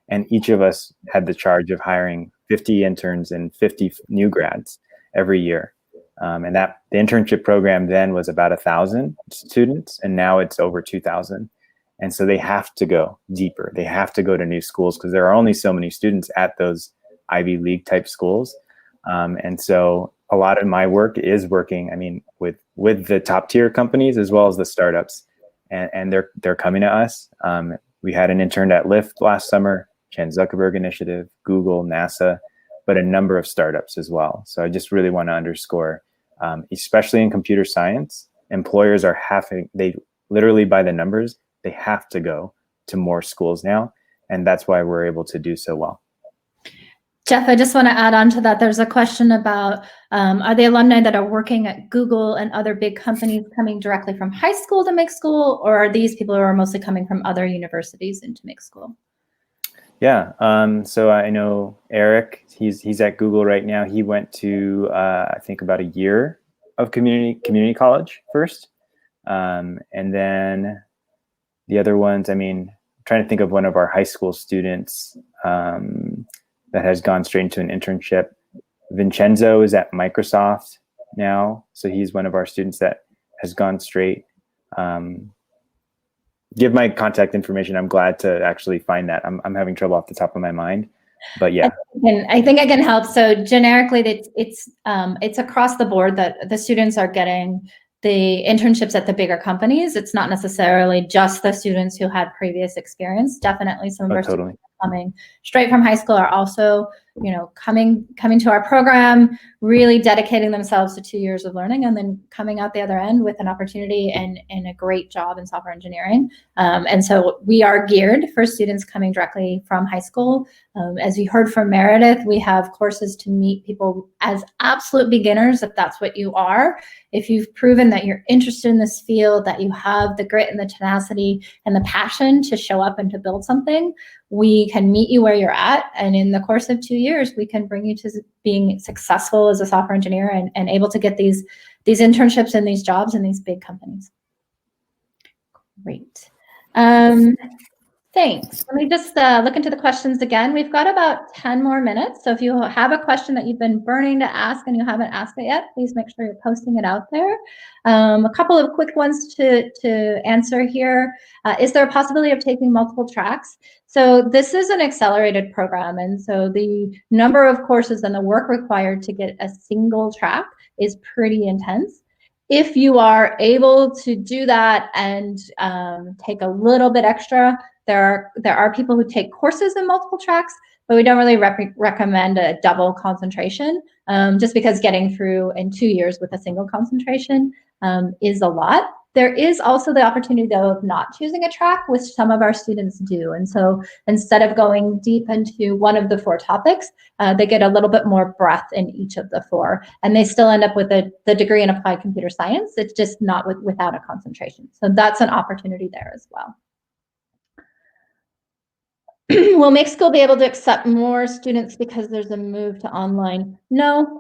and each of us had the charge of hiring 50 interns and 50 new grads every year. And that the internship program then was about 1,000 students, and now it's over 2,000. And so they have to go deeper. They have to go to new schools because there are only so many students at those Ivy League type schools. And so a lot of my work is working, with the top tier companies as well as the startups, and they're coming to us. We had an intern at Lyft last summer, Chan Zuckerberg Initiative, Google, NASA, but a number of startups as well. So I just really want to underscore, especially in computer science, employers they literally by the numbers, they have to go to more schools now. And that's why we're able to do so well. Jeff, I just want to add on to that. There's a question about, are the alumni that are working at Google and other big companies coming directly from high school to Make School, or are these people who are mostly coming from other universities into Make School? Yeah, so I know Eric, he's at Google right now. He went to, I think about a year of community college first. And then the other ones, trying to think of one of our high school students that has gone straight into an internship. Vincenzo is at Microsoft now, so he's one of our students that has gone straight. Give my contact information. I'm glad to actually find that. I'm having trouble off the top of my mind, but yeah. And I think I can help. So generically, it's across the board that the students are getting the internships at the bigger companies. It's not necessarily just the students who had previous experience. Definitely some of our students coming straight from high school are also, coming to our program, really dedicating themselves to 2 years of learning, and then coming out the other end with an opportunity and a great job in software engineering. And so we are geared for students coming directly from high school. As you heard from Meredith, we have courses to meet people as absolute beginners, if that's what you are. If you've proven that you're interested in this field, that you have the grit and the tenacity and the passion to show up and to build something, we can meet you where you're at. And in the course of 2 years, we can bring you to being successful as a software engineer and able to get these internships and these jobs in these big companies. Great. Thanks. Let me just look into the questions again. We've got about 10 more minutes. So if you have a question that you've been burning to ask and you haven't asked it yet, please make sure you're posting it out there. A couple of quick ones to answer here. Is there a possibility of taking multiple tracks? So this is an accelerated program. And so the number of courses and the work required to get a single track is pretty intense. If you are able to do that and take a little bit extra, there are people who take courses in multiple tracks, but we don't really recommend a double concentration, just because getting through in 2 years with a single concentration is a lot. There is also the opportunity, though, of not choosing a track, which some of our students do. And so instead of going deep into one of the 4 topics, they get a little bit more breadth in each of the 4. And they still end up with the degree in applied computer science. It's just not without a concentration. So that's an opportunity there as well. Will Make School be able to accept more students because there's a move to online? No,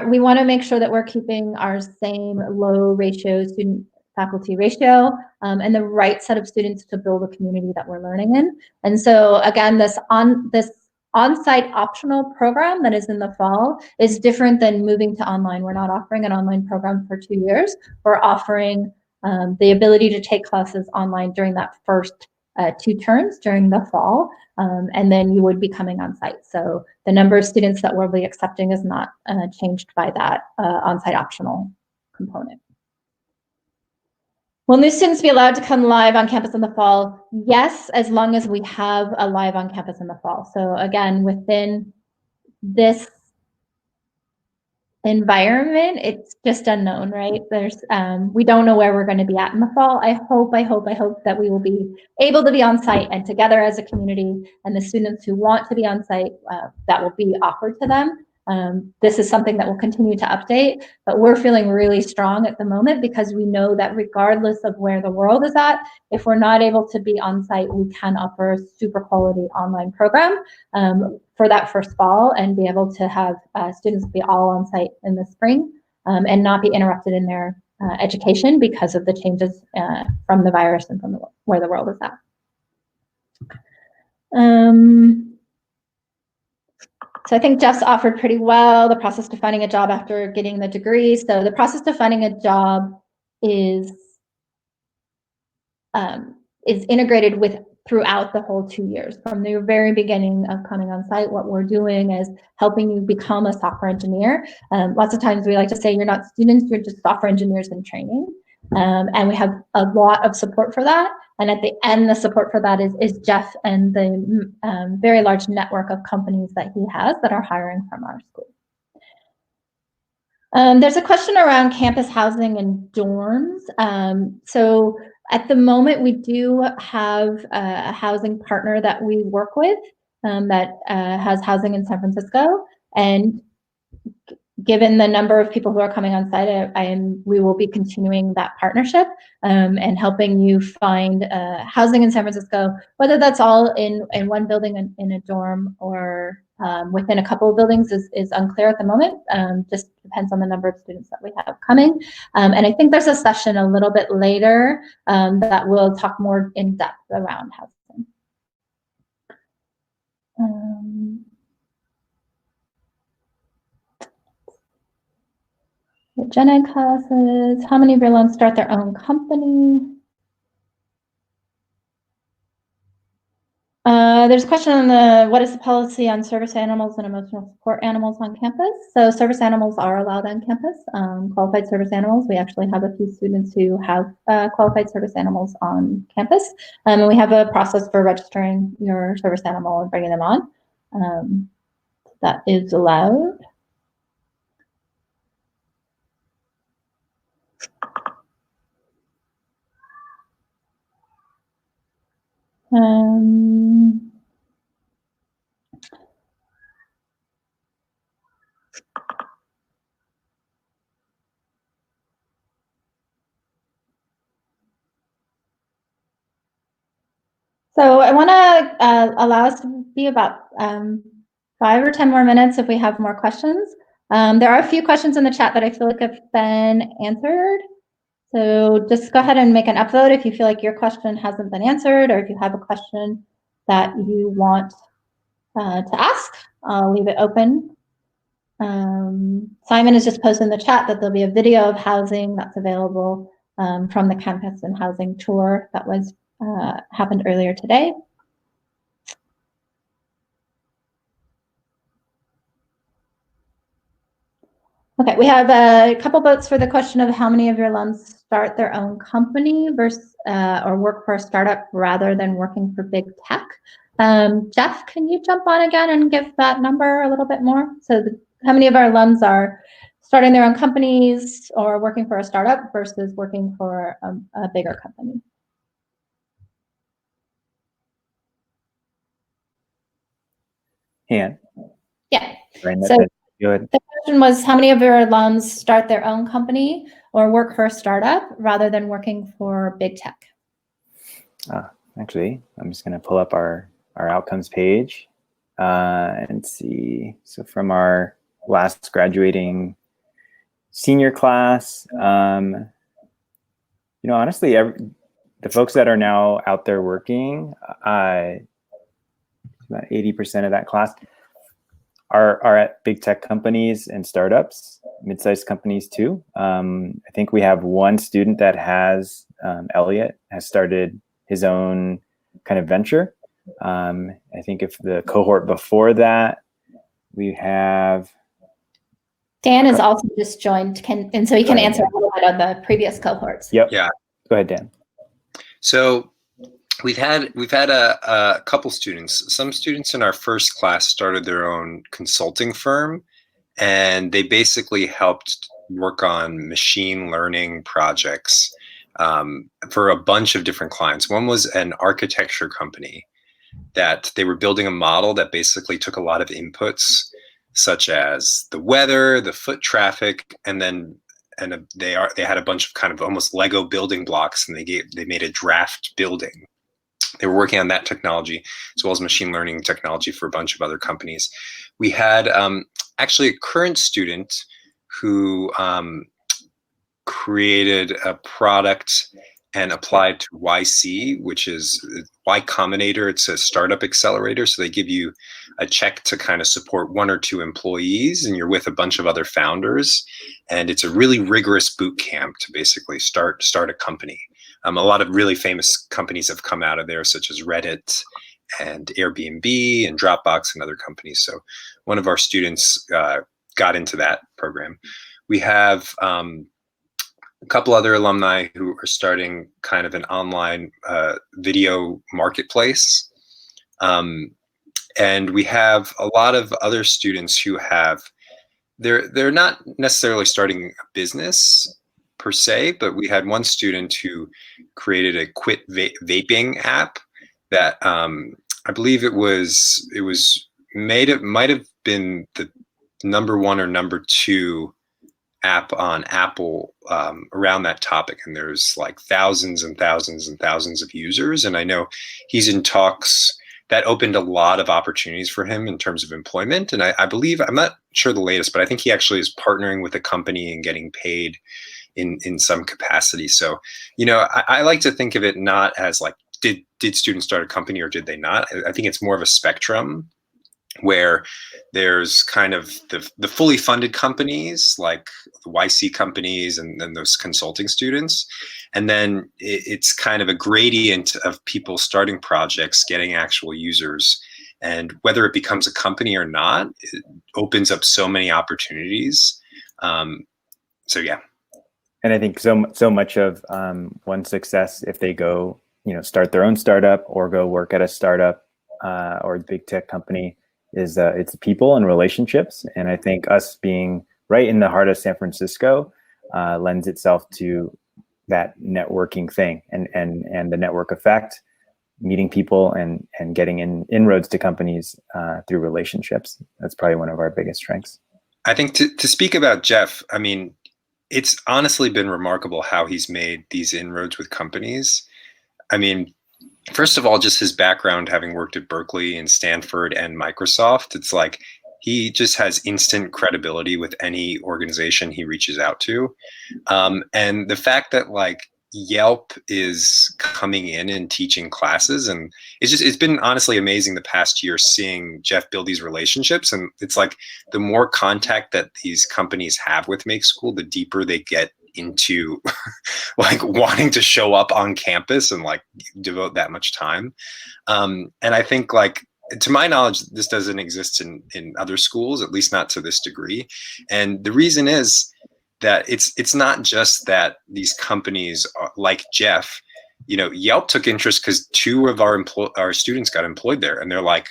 we want to make sure that we're keeping our same low ratio student faculty ratio and the right set of students to build a community that we're learning in. And so again, this on-site optional program that is in the fall is different than moving to online. We're not offering an online program for 2 years. We're offering the ability to take classes online during that first 2 terms during the fall, and then you would be coming on site. So the number of students that we'll be accepting is not changed by that on-site optional component. Will new students be allowed to come live on campus in the fall? Yes, as long as we have a live on campus in the fall. So again, within this environment, it's just unknown, right? We don't know where we're going to be at in the fall. I hope that we will be able to be on site and together as a community, and the students who want to be on site, that will be offered to them. This is something that we'll continue to update, but we're feeling really strong at the moment because we know that regardless of where the world is at, if we're not able to be on site, we can offer a super quality online program for that first fall and be able to have students be all on site in the spring and not be interrupted in their education because of the changes from the virus and from where the world is at. So I think Jeff's offered pretty well the process to finding a job after getting the degree. So the process to finding a job is integrated throughout the whole 2 years. From the very beginning of coming on site, what we're doing is helping you become a software engineer. Lots of times we like to say you're not students, you're just software engineers in training. And we have a lot of support for that. And at the end, the support for that is Jeff and the very large network of companies that he has that are hiring from our school. There's a question around campus housing and dorms. So at the moment, we do have a housing partner that we work with that has housing in San Francisco. And given the number of people who are coming on site, we will be continuing that partnership and helping you find housing in San Francisco, whether that's all in one building in a dorm or within a couple of buildings is unclear at the moment. Just depends on the number of students that we have coming. And I think there's a session a little bit later that will talk more in depth around housing. Gen Ed classes. How many of your alums start their own company? There's a question on what is the policy on service animals and emotional support animals on campus? So service animals are allowed on campus, qualified service animals. We actually have a few students who have qualified service animals on campus. And we have a process for registering your service animal and bringing them on. That is allowed. So I want to allow us to be about 5 or 10 more minutes if we have more questions. There are a few questions in the chat that I feel like have been answered. So just go ahead and make an upvote if you feel like your question hasn't been answered, or if you have a question that you want to ask. I'll leave it open. Simon has just posted in the chat that there'll be a video of housing that's available from the campus and housing tour that was happened earlier today. Okay, we have a couple votes for the question of how many of your alums start their own company versus or work for a startup rather than working for big tech. Jeff, can you jump on again and give that number a little bit more? So how many of our alums are starting their own companies or working for a startup versus working for a bigger company? Han. Yeah. Right, So good. the question was, how many of your alums start their own company or work for a startup rather than working for big tech? Actually, I'm just going to pull up our outcomes page and see. So from our last graduating senior class, honestly, the folks that are now out there working, about 80% of that class are at big tech companies and startups, mid-sized companies too. I think we have one student that has, Elliot, has started his own kind of venture. I think if the cohort before that, we have... Dan has also just joined, and so he can answer a little bit on the previous cohorts. Yep. Yeah. Go ahead, Dan. So we've had a couple students. Some students in our first class started their own consulting firm, and they basically helped work on machine learning projects for a bunch of different clients. One was an architecture company that they were building a model that basically took a lot of inputs, such as the weather, the foot traffic, and they had a bunch of kind of almost Lego building blocks, and they made a draft building. They were working on that technology as well as machine learning technology for a bunch of other companies. We had actually a current student who created a product and applied to YC, which is Y Combinator. It's a startup accelerator. So they give you a check to kind of support 1 or 2 employees, and you're with a bunch of other founders. And it's a really rigorous boot camp to basically start a company. A lot of really famous companies have come out of there, such as Reddit and Airbnb and Dropbox and other companies. So one of our students got into that program. We have a couple other alumni who are starting kind of an online video marketplace. And we have a lot of other students who they're not necessarily starting a business per se, but we had one student who created a quit vaping app that I believe it might have been the #1 or #2 app on Apple around that topic, and there's like thousands and thousands and thousands of users. And I know he's in talks that opened a lot of opportunities for him in terms of employment. And I believe, I'm not sure the latest, but I think he actually is partnering with a company and getting paid in some capacity. So, I like to think of it not as like, did students start a company or did they not? I think it's more of a spectrum where there's kind of the fully funded companies like the YC companies and then those consulting students. And then it's kind of a gradient of people starting projects, getting actual users. And whether it becomes a company or not, it opens up so many opportunities. So yeah. And I think so much of one's success, if they go, start their own startup or go work at a startup or a big tech company, is it's people and relationships. And I think us being right in the heart of San Francisco lends itself to that networking thing and the network effect, meeting people and getting inroads to companies through relationships. That's probably one of our biggest strengths. I think to speak about Jeff, I mean, it's honestly been remarkable how he's made these inroads with companies. I mean, first of all, just his background, having worked at Berkeley and Stanford and Microsoft, it's like he just has instant credibility with any organization he reaches out to. And the fact that like Yelp is coming in and teaching classes, and it's been honestly amazing the past year seeing Jeff build these relationships. And it's like the more contact that these companies have with Make School, the deeper they get into like wanting to show up on campus and like devote that much time. And I think like, to my knowledge, this doesn't exist in other schools, at least not to this degree. And the reason is that it's not just that these companies are, like Jeff, Yelp took interest because 2 of our students got employed there, and they're like,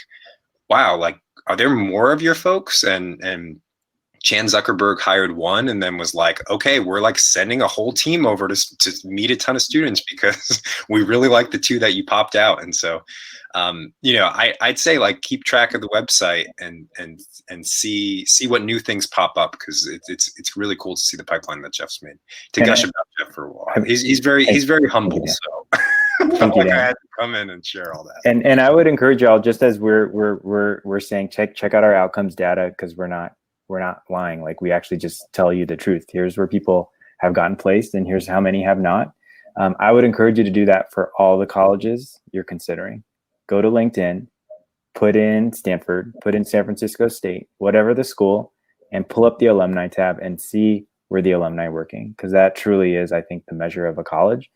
wow, like, are there more of your folks? And Chan Zuckerberg hired one and then was like, okay, we're like sending a whole team over to meet a ton of students because we really like the 2 that you popped out. And so, I'd say like keep track of the website and see what new things pop up, because it's really cool to see the pipeline that Jeff's made. To gush about Jeff for a while, he's very humble. So I had to come in and share all that. And I would encourage y'all, just as we're saying, check out our outcomes data, because we're not lying. Like, we actually just tell you the truth. Here's where people have gotten placed, and here's how many have not. I would encourage you to do that for all the colleges you're considering. Go to LinkedIn, put in Stanford, put in San Francisco State, whatever the school, and pull up the alumni tab and see where the alumni are working, because that truly is, I think, the measure of a college.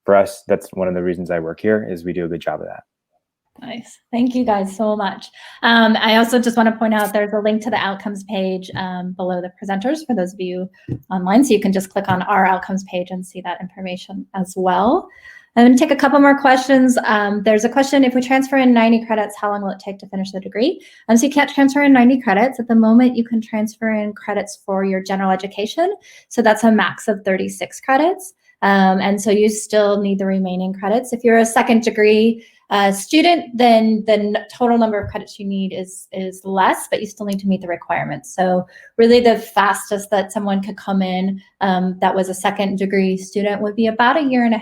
For us, that's one of the reasons I work here, is we do a good job of that. Nice. Thank you guys so much. I also just want to point out there's a link to the outcomes page below the presenters for those of you online. So you can just click on our outcomes page and see that information as well. I'm going to take a couple more questions. There's a question: if we transfer in 90 credits, how long will it take to finish the degree? So you can't transfer in 90 credits. At the moment, you can transfer in credits for your general education. So that's a max of 36 credits. And so you still need the remaining credits. If you're a second degree student, then the total number of credits you need is less, but you still need to meet the requirements. So really the fastest that someone could come in that was a second degree student would be about 1.5 years.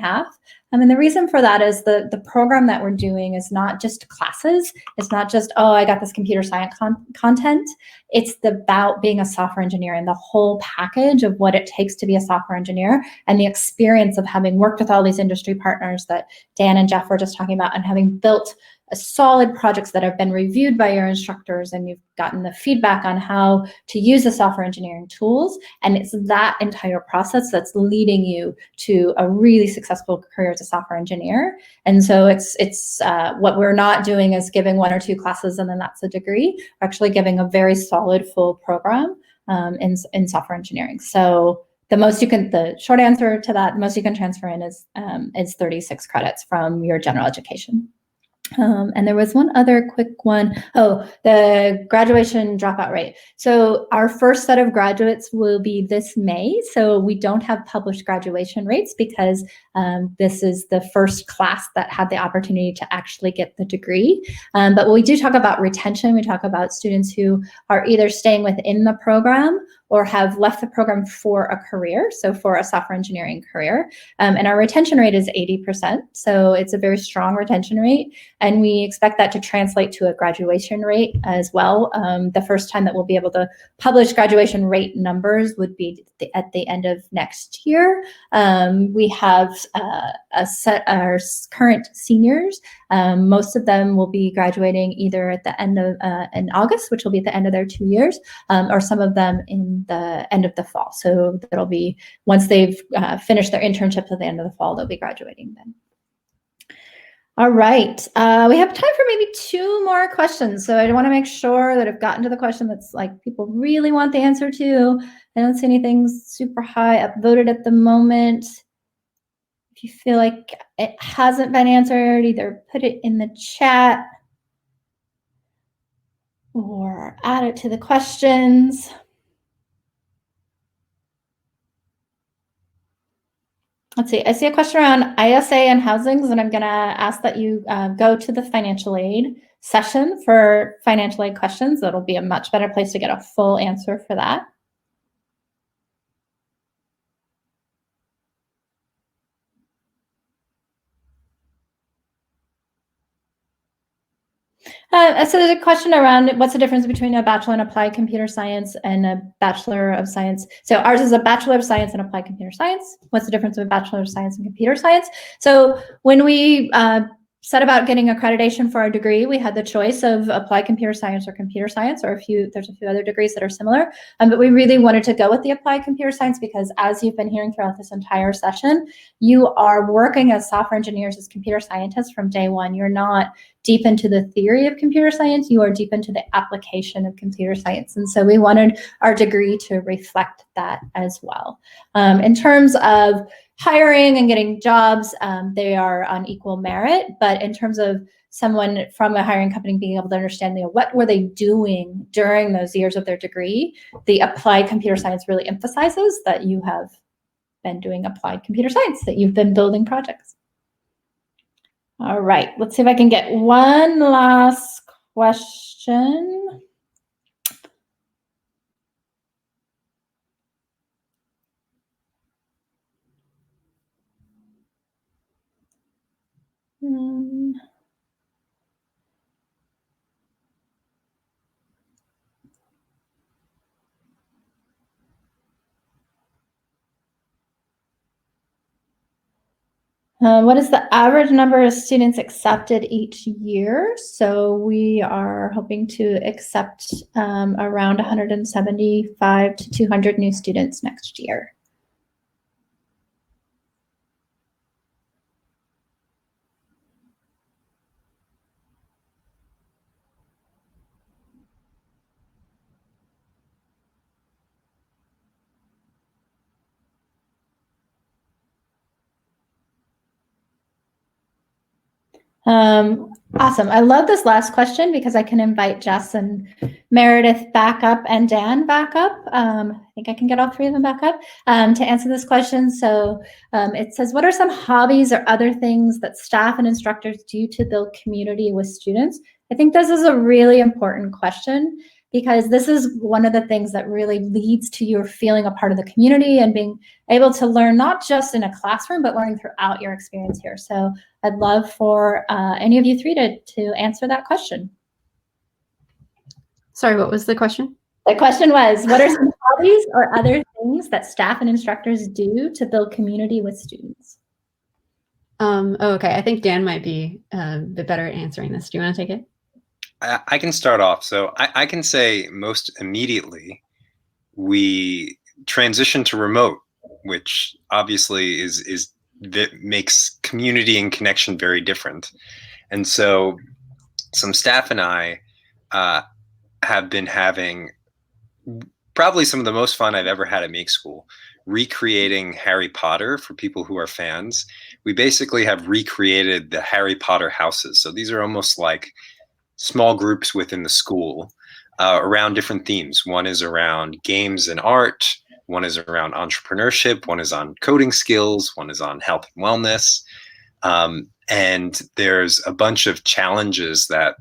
And the reason for that is the program that we're doing is not just classes. It's not just, oh, I got this computer science content. It's about being a software engineer and the whole package of what it takes to be a software engineer, and the experience of having worked with all these industry partners that Dan and Jeff were just talking about, and having built solid projects that have been reviewed by your instructors, and you've gotten the feedback on how to use the software engineering tools. And it's that entire process that's leading you to a really successful career as a software engineer. And so it's what we're not doing is giving 1 or 2 classes and then that's a degree. We're actually giving a very solid full program in software engineering. So the short answer to that, the most you can transfer in is 36 credits from your general education. And there was one other quick one. Oh, the graduation dropout rate. So our first set of graduates will be this May. So we don't have published graduation rates because this is the first class that had the opportunity to actually get the degree. But when we do talk about retention, we talk about students who are either staying within the program or have left the program for a career, so for a software engineering career. And our retention rate is 80%, so it's a very strong retention rate. And we expect that to translate to a graduation rate as well. The first time that we'll be able to publish graduation rate numbers would be at the end of next year. We have our current seniors Most of them will be graduating either at the end of in August, which will be at the end of their 2 years, or some of them in the end of the fall. So that'll be once they've finished their internships at the end of the fall, they'll be graduating then. All right, we have time for maybe 2 more questions. So I want to make sure that I've gotten to the question that's like people really want the answer to. I don't see anything super high upvoted at the moment. If you feel like it hasn't been answered, either put it in the chat or add it to the questions. Let's see, I see a question around ISA and housings, and I'm gonna ask that you go to the financial aid session for financial aid questions. That'll be a much better place to get a full answer for that. So there's a question around what's the difference between a Bachelor in Applied Computer Science and a Bachelor of Science. So ours is a Bachelor of Science in Applied Computer Science. What's the difference of a Bachelor of Science and Computer Science? So when we set about getting accreditation for our degree, we had the choice of Applied Computer Science or Computer Science, or there's a few other degrees that are similar. But we really wanted to go with the Applied Computer Science because, as you've been hearing throughout this entire session, you are working as software engineers, as computer scientists from day one. You're not deep into the theory of computer science, you are deep into the application of computer science. And so we wanted our degree to reflect that as well. In terms of hiring and getting jobs, they are on equal merit, but in terms of someone from a hiring company being able to understand, what were they doing during those years of their degree, the applied computer science really emphasizes that you have been doing applied computer science, that you've been building projects. All right, let's see if I can get one last question. What is the average number of students accepted each year? So we are hoping to accept around 175 to 200 new students next year. Awesome. I love this last question because I can invite Jess and Meredith back up and Dan back up. I think I can get all 3 of them back up to answer this question. So it says, what are some hobbies or other things that staff and instructors do to build community with students? I think this is a really important question because this is one of the things that really leads to your feeling a part of the community and being able to learn not just in a classroom, but learning throughout your experience here. So I'd love for any of you 3 to answer that question. Sorry, what was the question? The question was, what are some hobbies or other things that staff and instructors do to build community with students? Okay, I think Dan might be a bit better at answering this. Do you want to take it? I can start off. So I can say most immediately we transitioned to remote, which obviously is that makes community and connection very different. And so some staff and I have been having probably some of the most fun I've ever had at Make School, recreating Harry Potter for people who are fans. We basically have recreated the Harry Potter houses. So these are almost like small groups within the school around different themes. One is around games and art. One is around entrepreneurship. One is on coding skills. One is on health and wellness. And there's a bunch of challenges that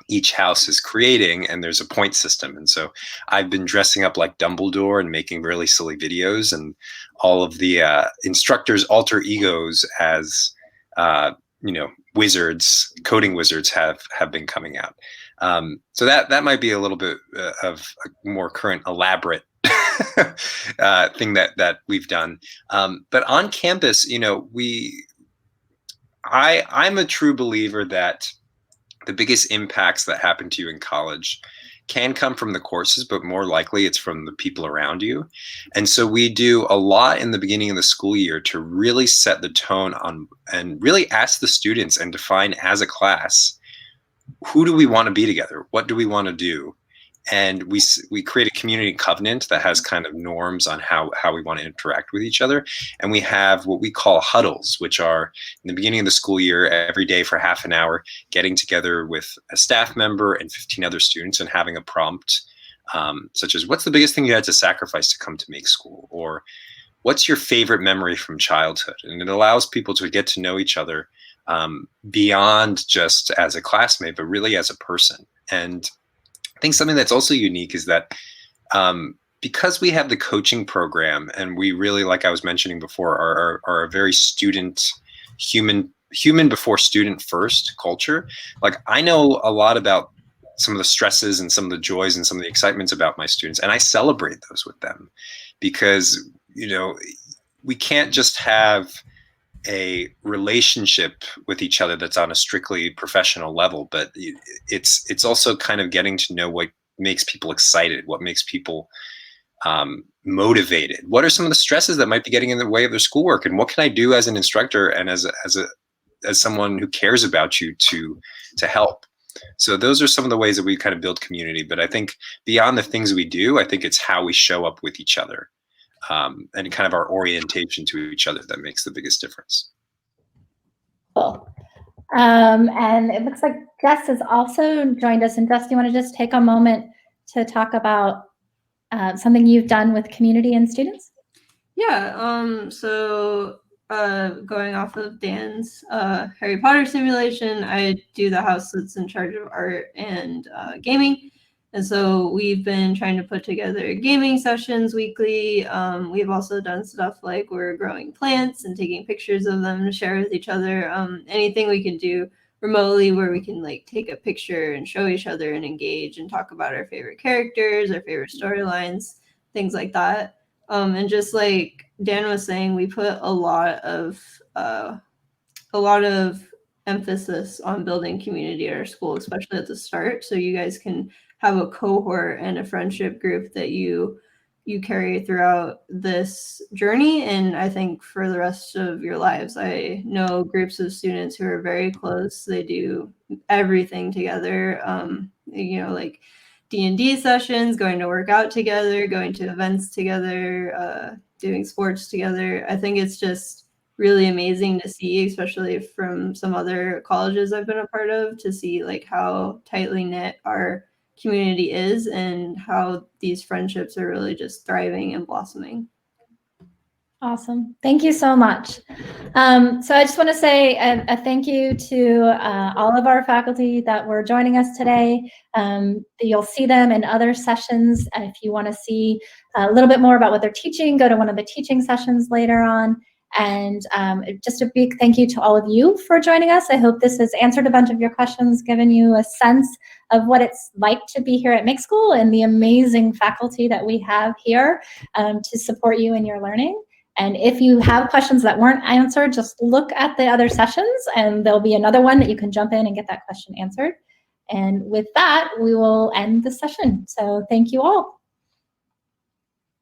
each house is creating, and there's a point system. And so I've been dressing up like Dumbledore and making really silly videos, and all of the instructors' alter egos as wizards, coding wizards have been coming out. So that might be a little bit of a more current, elaborate thing that we've done. But on campus, I'm a true believer that the biggest impacts that happen to you in college can come from the courses, but more likely it's from the people around you. And so we do a lot in the beginning of the school year to really set the tone on and really ask the students and define as a class, who do we want to be together? What do we want to do? And we create a community covenant that has kind of norms on how we want to interact with each other. And we have what we call huddles, which are in the beginning of the school year, every day for half an hour, getting together with a staff member and 15 other students and having a prompt, such as, what's the biggest thing you had to sacrifice to come to Make School? Or what's your favorite memory from childhood? And it allows people to get to know each other beyond just as a classmate, but really as a person. And I think something that's also unique is that because we have the coaching program, and we really, like I was mentioning before, are a very human before student first culture. Like, I know a lot about some of the stresses and some of the joys and some of the excitements about my students, and I celebrate those with them, because, you know, we can't just have a relationship with each other that's on a strictly professional level, but it's also kind of getting to know what makes people excited, what makes people motivated, what are some of the stresses that might be getting in the way of their schoolwork, and what can I do as an instructor and as someone who cares about you to help. So those are some of the ways that we kind of build community. But I think beyond the things we do, I think it's how we show up with each other. And kind of our orientation to each other that makes the biggest difference. Cool. And it looks like Jess has also joined us. And Jess, do you want to just take a moment to talk about something you've done with community and students? Yeah. So going off of Dan's Harry Potter simulation, I do the house that's in charge of art and gaming. And so we've been trying to put together gaming sessions weekly. We've also done stuff like we're growing plants and taking pictures of them to share with each other. Anything we can do remotely where we can like take a picture and show each other and engage and talk about our favorite characters, our favorite storylines, things like that. And just like Dan was saying, we put a lot of emphasis on building community at our school, especially at the start. So you guys can have a cohort and a friendship group that you carry throughout this journey. And I think for the rest of your lives, I know groups of students who are very close. They do everything together, like D&D sessions, going to work out together, going to events together, doing sports together. I think it's just really amazing to see, especially from some other colleges I've been a part of, to see like how tightly knit our community is and how these friendships are really just thriving and blossoming. Awesome. Thank you so much. So I just want to say a thank you to all of our faculty that were joining us today. You'll see them in other sessions. If you want to see a little bit more about what they're teaching, go to one of the teaching sessions later on. And just a big thank you to all of you for joining us. I hope this has answered a bunch of your questions, given you a sense of what it's like to be here at Make School and the amazing faculty that we have here to support you in your learning. And if you have questions that weren't answered, just look at the other sessions and there'll be another one that you can jump in and get that question answered. And with that, we will end the session. So thank you all.